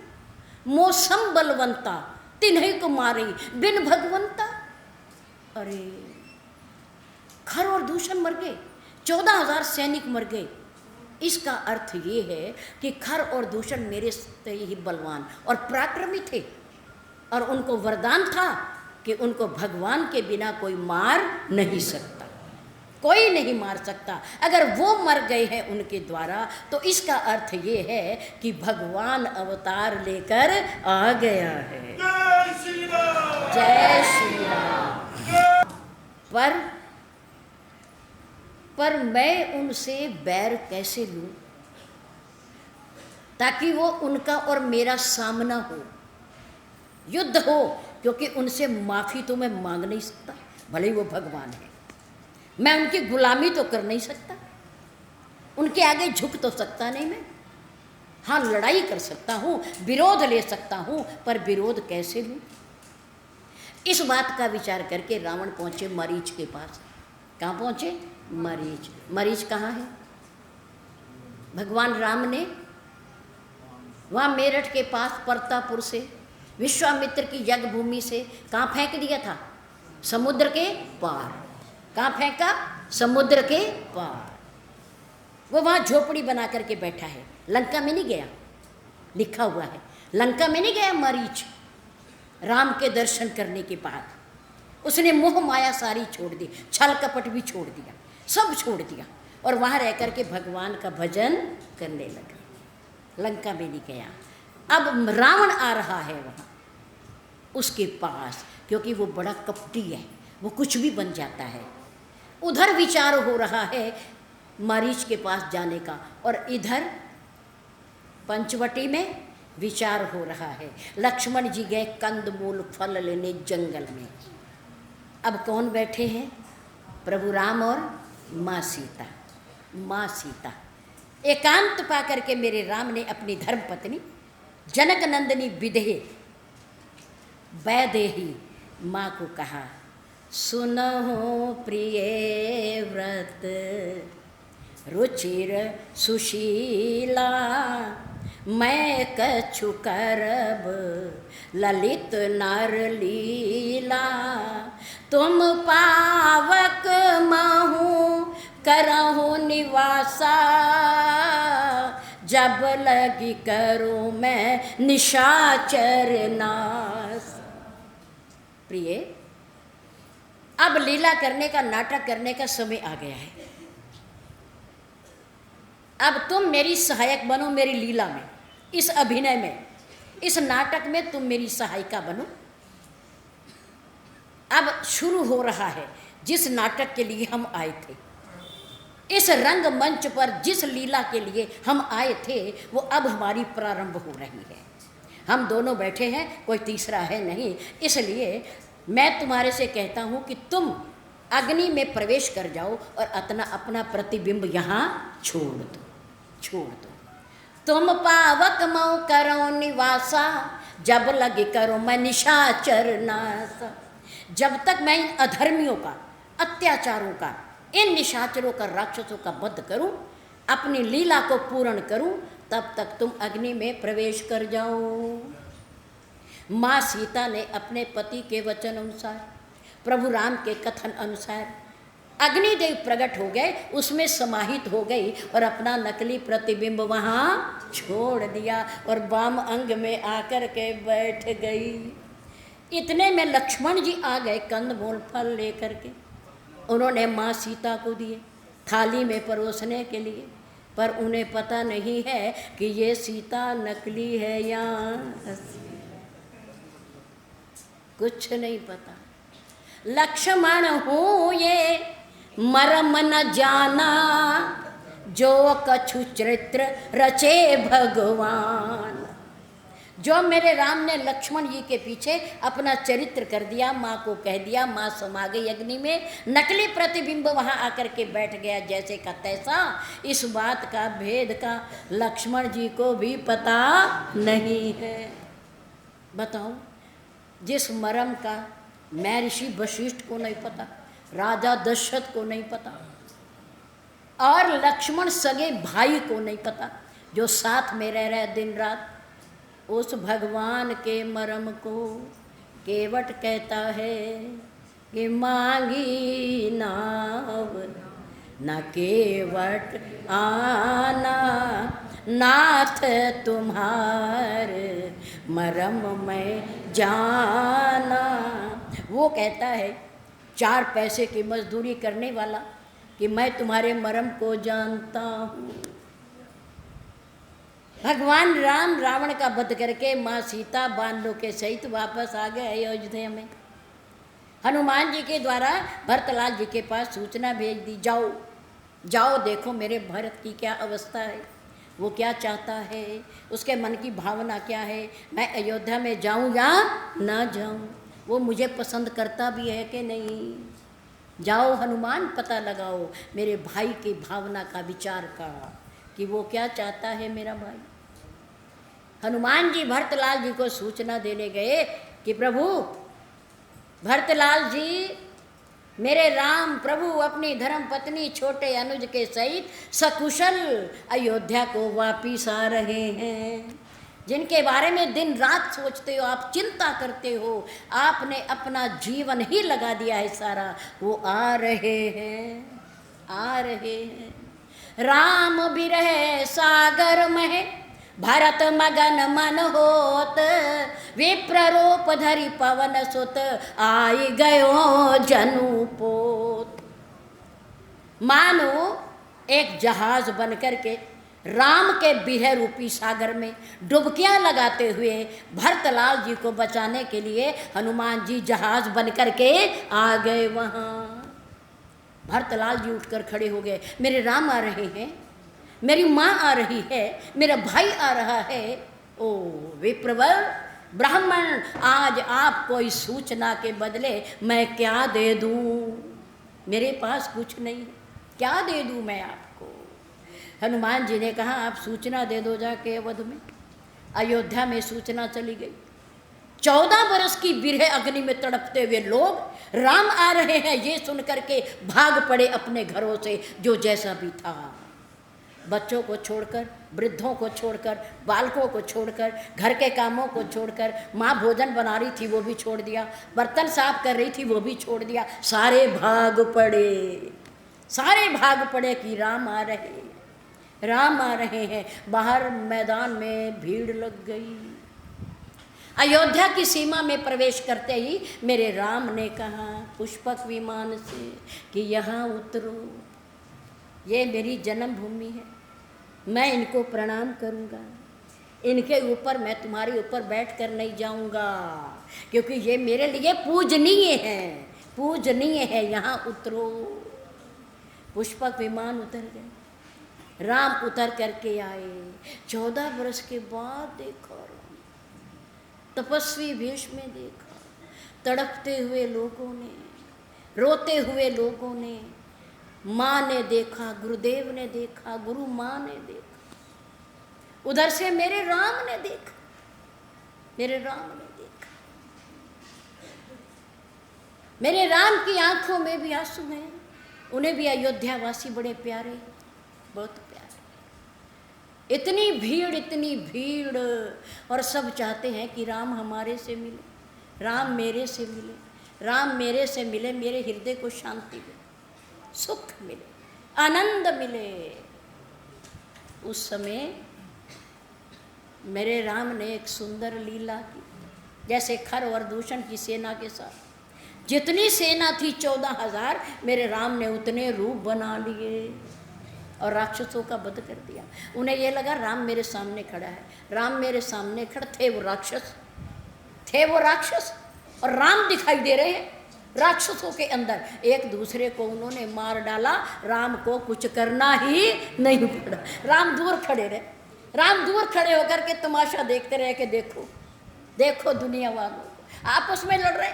[SPEAKER 1] मौसम बलवंता, तिन्हीं को मारे बिन भगवंता। अरे खर और दूषण मर गए, 14,000 सैनिक मर गए। इसका अर्थ ये है कि खर और दूषण मेरे से ही बलवान और पराक्रमी थे और उनको वरदान था कि उनको भगवान के बिना कोई मार नहीं सकता, कोई नहीं मार सकता। अगर वो मर गए हैं उनके द्वारा तो इसका अर्थ ये है कि भगवान अवतार लेकर आ गया है। जय श्री राम। पर मैं उनसे बैर कैसे लूं ताकि वो उनका और मेरा सामना हो, युद्ध हो, क्योंकि उनसे माफ़ी तो मैं मांग नहीं सकता, भले ही वो भगवान है। मैं उनकी गुलामी तो कर नहीं सकता, उनके आगे झुक तो सकता नहीं मैं। हाँ, लड़ाई कर सकता हूँ, विरोध ले सकता हूँ, पर विरोध कैसे लूँ? इस बात का विचार करके रावण पहुँचे मरीच के पास। कहाँ पहुँचे? मरीच। मरीच कहाँ है? भगवान राम ने वहाँ मेरठ के पास परतापुर से, विश्वामित्र की यज्ञ भूमि से कहाँ फेंक दिया था? समुद्र के पार। कहाँ फेंका? समुद्र के पार। वो वहाँ झोपड़ी बना करके बैठा है, लंका में नहीं गया, लिखा हुआ है लंका में नहीं गया मरीच। राम के दर्शन करने के बाद उसने मोह माया सारी छोड़ दी, छल कपट भी छोड़ दिया, सब छोड़ दिया और वहाँ रह कर के भगवान का भजन करने लगा। लंका में नहीं गया। अब रावण आ रहा है वहाँ उसके पास, क्योंकि वो बड़ा कपटी है, वो कुछ भी बन जाता है। उधर विचार हो रहा है मरीच के पास जाने का और इधर पंचवटी में विचार हो रहा है। लक्ष्मण जी गए कंदमूल फल लेने जंगल में। अब कौन बैठे हैं? प्रभु राम और माँ सीता। माँ सीता एकांत पा करके मेरे राम ने अपनी धर्म पत्नी जनक नंदिनी विदेह वैदेही माँ को कहा, सुनहो प्रिय व्रत रुचिर सुशीला, मैं कछु करब ललित नर लीला, तुम पावक महु करहु निवासा, जब लगी करूँ मैं निशाचर नाश। प्रिय, अब लीला करने का, नाटक करने का समय आ गया है। अब तुम मेरी सहायक बनो मेरी लीला में, इस अभिनय में, इस नाटक में तुम मेरी सहायिका बनो। अब शुरू हो रहा है जिस नाटक के लिए हम आए थे, इस रंग मंच पर जिस लीला के लिए हम आए थे, वो अब हमारी प्रारंभ हो रही है। हम दोनों बैठे हैं, कोई तीसरा है नहीं। इसलिए मैं तुम्हारे से कहता हूँ कि तुम अग्नि में प्रवेश कर जाओ और अपना प्रतिबिंब यहाँ छोड़ दो, छोड़ दो। तुम पावक मऊ करो निवासा, जब लगे करो मैं निशाचर नासा। जब तक मैं इन अधर्मियों का, अत्याचारों का, इन निशाचरों का, राक्षसों का वध करूं, अपनी लीला को पूर्ण करूं, तब तक तुम अग्नि में प्रवेश कर जाओ। माँ सीता ने अपने पति के वचन अनुसार, प्रभु राम के कथन अनुसार अग्निदेव प्रकट हो गए, उसमें समाहित हो गई और अपना नकली प्रतिबिंब वहाँ छोड़ दिया और वाम अंग में आकर के बैठ गई। इतने में लक्ष्मण जी आ गए कंदमूल फल लेकर के। उन्होंने माँ सीता को दिए थाली में परोसने के लिए, पर उन्हें पता नहीं है कि ये सीता नकली है या असली। कुछ नहीं पता। लक्ष्मण हूँ ये मरम न जाना, जो कछु चरित्र रचे भगवान। जो मेरे राम ने लक्ष्मण जी के पीछे अपना चरित्र कर दिया, माँ को कह दिया, माँ समा गई अग्नि में, नकली प्रतिबिंब वहाँ आकर के बैठ गया जैसे का तैसा। इस बात का भेद का लक्ष्मण जी को भी पता नहीं है। बताओ, जिस मरम का महर्षि वशिष्ठ को नहीं पता, राजा दशरथ को नहीं पता और लक्ष्मण सगे भाई को नहीं पता, जो साथ में रह रहे दिन रात, उस भगवान के मरम को केवट कहता है कि मांगी नाव न केवट आना, नाथ तुम्हार मरम में जाना। वो कहता है 4 पैसे की मजदूरी करने वाला कि मैं तुम्हारे मरम को जानता हूँ। भगवान राम रावण का वध करके माँ सीता बांधों के सहित वापस आ गए अयोध्या में। हनुमान जी के द्वारा भरतलाल जी के पास सूचना भेज दी, जाओ जाओ देखो मेरे भरत की क्या अवस्था है, वो क्या चाहता है, उसके मन की भावना क्या है, मैं अयोध्या में जाऊँ या ना जाऊँ, वो मुझे पसंद करता भी है कि नहीं। जाओ हनुमान, पता लगाओ मेरे भाई की भावना का, विचार का, कि वो क्या चाहता है मेरा भाई। हनुमान जी भरतलाल जी को सूचना देने गए कि प्रभु भरतलाल जी, मेरे राम प्रभु अपनी धर्म पत्नी छोटे अनुज के सहित सकुशल अयोध्या को वापिस आ रहे हैं, जिनके बारे में दिन रात सोचते हो, आप चिंता करते हो, आपने अपना जीवन ही लगा दिया है सारा, वो आ रहे हैं, आ रहे हैं। राम बिरह सागर में भरत मगन मन होत, विप्ररूप धरि पवन सुत आई गयो जनु पोत। मानो एक जहाज बन करके राम के बिरह रूपी सागर में डुबकियां लगाते हुए भरतलाल जी को बचाने के लिए हनुमान जी जहाज बन करके आ गए वहाँ। भरतलाल जी उठकर खड़े हो गए, मेरे राम आ रहे हैं, मेरी माँ आ रही है, मेरा भाई आ रहा है। ओ विप्रवर ब्राह्मण, आज आपको इस सूचना के बदले मैं क्या दे दूँ? मेरे पास कुछ नहीं, क्या दे दूँ मैं आपको? हनुमान जी ने कहा, आप सूचना दे दो जाके अवध में। अयोध्या में सूचना चली गई। 14 बरस की बिरह अग्नि में तड़पते हुए लोग राम आ रहे हैं ये सुन करके भाग पड़े अपने घरों से, जो जैसा भी था। बच्चों को छोड़कर, वृद्धों को छोड़कर, बालकों को छोड़कर, घर के कामों को छोड़कर, माँ भोजन बना रही थी वो भी छोड़ दिया, बर्तन साफ कर रही थी वो भी छोड़ दिया, सारे भाग पड़े, सारे भाग पड़े कि राम आ रहे, राम आ रहे हैं। बाहर मैदान में भीड़ लग गई। अयोध्या की सीमा में प्रवेश करते ही मेरे राम ने कहा पुष्पक विमान से कि यहाँ उतरो, ये मेरी जन्मभूमि है, मैं इनको प्रणाम करूँगा, इनके ऊपर मैं तुम्हारे ऊपर बैठकर नहीं जाऊँगा, क्योंकि ये मेरे लिए पूजनीय है, पूजनीय है, यहाँ उतरो। पुष्पक विमान उतर गए, राम उतर करके आए। 14 वर्ष के बाद देखा राम, तपस्वी वेश में देखा, तड़पते हुए लोगों ने, रोते हुए लोगों ने, माँ ने देखा, गुरुदेव ने देखा, गुरु माँ ने देखा, उधर से मेरे राम ने देखा, मेरे राम ने देखा। मेरे राम की आंखों में भी आंसू हैं, उन्हें भी अयोध्यावासी बड़े प्यारे, बहुत प्यारे। इतनी भीड़, और सब चाहते हैं कि राम हमारे से मिले, राम मेरे से मिले, राम मेरे से मिले, मेरे हृदय को शांति मिले, सुख मिले, आनंद मिले। उस समय मेरे राम ने एक सुंदर लीला की, जैसे खर और दूषण की सेना के साथ जितनी सेना थी 14,000, मेरे राम ने उतने रूप बना लिए और राक्षसों का वध कर दिया। उन्हें यह लगा राम मेरे सामने खड़ा है, राम मेरे सामने खड़े थे, वो राक्षस थे, वो राक्षस और राम दिखाई दे रहे हैं राक्षसों के अंदर। एक दूसरे को उन्होंने मार डाला, राम को कुछ करना ही नहीं पड़ा। राम दूर खड़े रहे, राम दूर खड़े होकर के तमाशा देखते रहे कि देखो देखो दुनिया वालों आपस में लड़ रहे,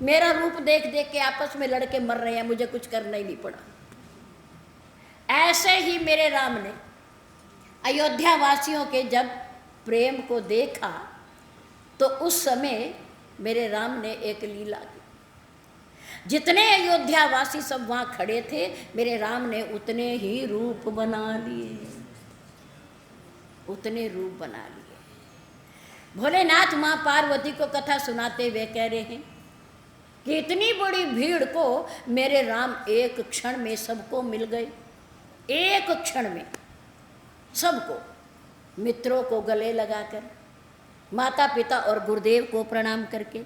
[SPEAKER 1] मेरा रूप देख देख के आपस में लड़के मर रहे हैं, मुझे कुछ करना ही नहीं पड़ा। ऐसे ही मेरे राम ने अयोध्या वासियों के जब प्रेम को देखा तो उस समय मेरे राम ने एक लीला की। जितने अयोध्या वासी सब वहाँ खड़े थे, मेरे राम ने उतने ही रूप बना लिए, उतने रूप बना लिए। भोलेनाथ माँ पार्वती को कथा सुनाते हुए कह रहे हैं कि इतनी बड़ी भीड़ को मेरे राम एक क्षण में सबको मिल गए, एक क्षण में सबको, मित्रों को गले लगाकर, माता पिता और गुरुदेव को प्रणाम करके,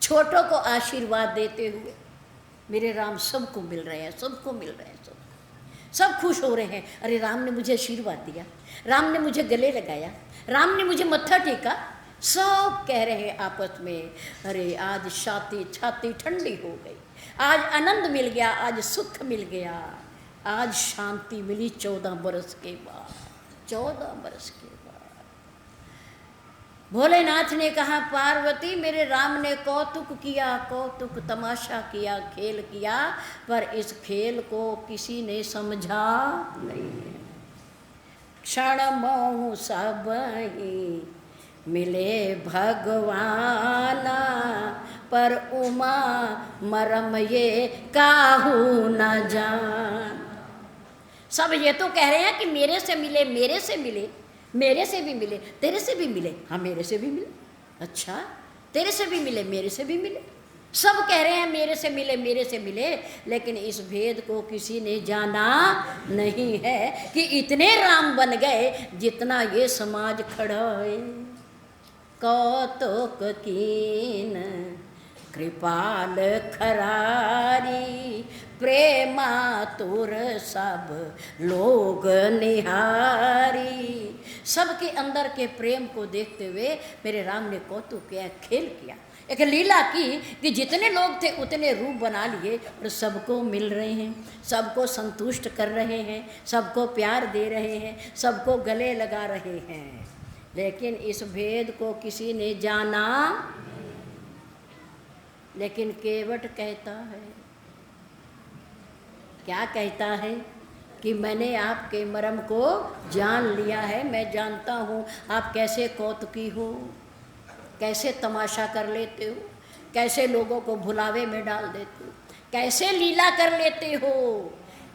[SPEAKER 1] छोटों को आशीर्वाद देते हुए मेरे राम सबको मिल रहे हैं, सबको मिल रहे हैं, सब खुश हो रहे हैं। अरे राम ने मुझे आशीर्वाद दिया, राम ने मुझे गले लगाया, राम ने मुझे मत्था टेका। सब कह रहे हैं आपस में, अरे आज छाती ठंडी हो गई, आज आनंद मिल गया, आज सुख मिल गया, आज शांति मिली 14 बरस के बाद, 14 बरस के बाद। भोलेनाथ ने कहा पार्वती मेरे राम ने कौतुक किया, कौतुक, तमाशा किया, खेल किया, पर इस खेल को किसी ने समझा नहीं। क्षण मोह सब ही मिले भगवाना, पर उमा मरम ये काहू न जान। सब ये तो कह रहे हैं कि मेरे से मिले, मेरे से मिले, मेरे से भी मिले, तेरे से भी मिले, हाँ मेरे से भी मिले, अच्छा तेरे से भी मिले, मेरे से भी मिले। सब कह रहे हैं मेरे से मिले, मेरे से मिले, लेकिन इस भेद को किसी ने जाना नहीं है कि इतने राम बन गए जितना ये समाज खड़ा है। कौतुक कीन कृपाल खरारी, प्रेमातुर सब लोग निहारी। सबके अंदर के प्रेम को देखते हुए मेरे राम ने कौतुक किया, खेल किया, एक लीला की कि जितने लोग थे उतने रूप बना लिए और सबको मिल रहे हैं, सबको संतुष्ट कर रहे हैं, सबको प्यार दे रहे हैं, सबको गले लगा रहे हैं। लेकिन इस भेद को किसी ने जाना, लेकिन केवट कहता है, क्या कहता है कि मैंने आपके मर्म को जान लिया है, मैं जानता हूँ आप कैसे कौतुकी हो, कैसे तमाशा कर लेते हो, कैसे लोगों को भुलावे में डाल देते हो, कैसे लीला कर लेते हो,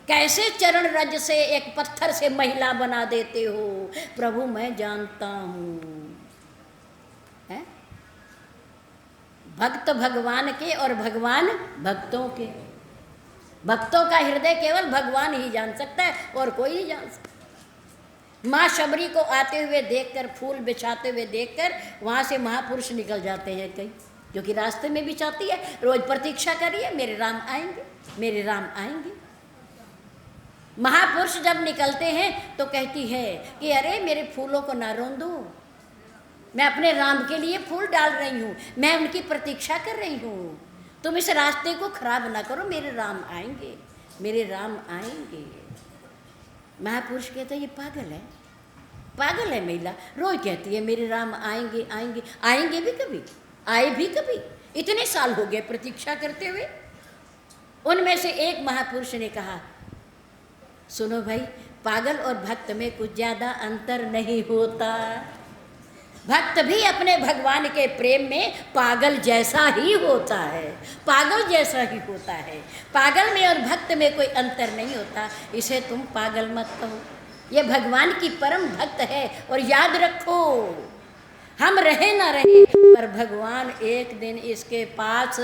[SPEAKER 1] कैसे चरण रज से एक पत्थर से महिला बना देते हो। प्रभु मैं जानता हूँ। है? भक्त भगवान के और भगवान भक्तों के, भक्तों का हृदय केवल भगवान ही जान सकता है और कोई नहीं जान सकता। माँ शबरी को आते हुए देखकर, फूल बिछाते हुए देखकर वहाँ से महापुरुष निकल जाते हैं कई, जो कि रास्ते में बिछाती है, रोज प्रतीक्षा करिए मेरे राम आएंगे, मेरे राम आएंगे। महापुरुष जब निकलते हैं तो कहती है कि अरे मेरे फूलों को ना रोन दो, मैं अपने राम के लिए फूल डाल रही हूँ, मैं उनकी प्रतीक्षा कर रही हूँ, तुम इस रास्ते को खराब ना करो, मेरे राम आएंगे, मेरे राम आएंगे। महापुरुष कहते ये पागल है, पागल है महिला, रोज कहती है मेरे राम आएंगे आएंगे, आएंगे भी कभी, आए भी कभी, इतने साल हो गए प्रतीक्षा करते हुए। उनमें से एक महापुरुष ने कहा सुनो भाई, पागल और भक्त में कुछ ज़्यादा अंतर नहीं होता। भक्त भी अपने भगवान के प्रेम में पागल जैसा ही होता है, पागल जैसा ही होता है। पागल में और भक्त में कोई अंतर नहीं होता, इसे तुम पागल मत कहो। ये भगवान की परम भक्त है। और याद रखो, हम रहे ना रहे पर भगवान एक दिन इसके पास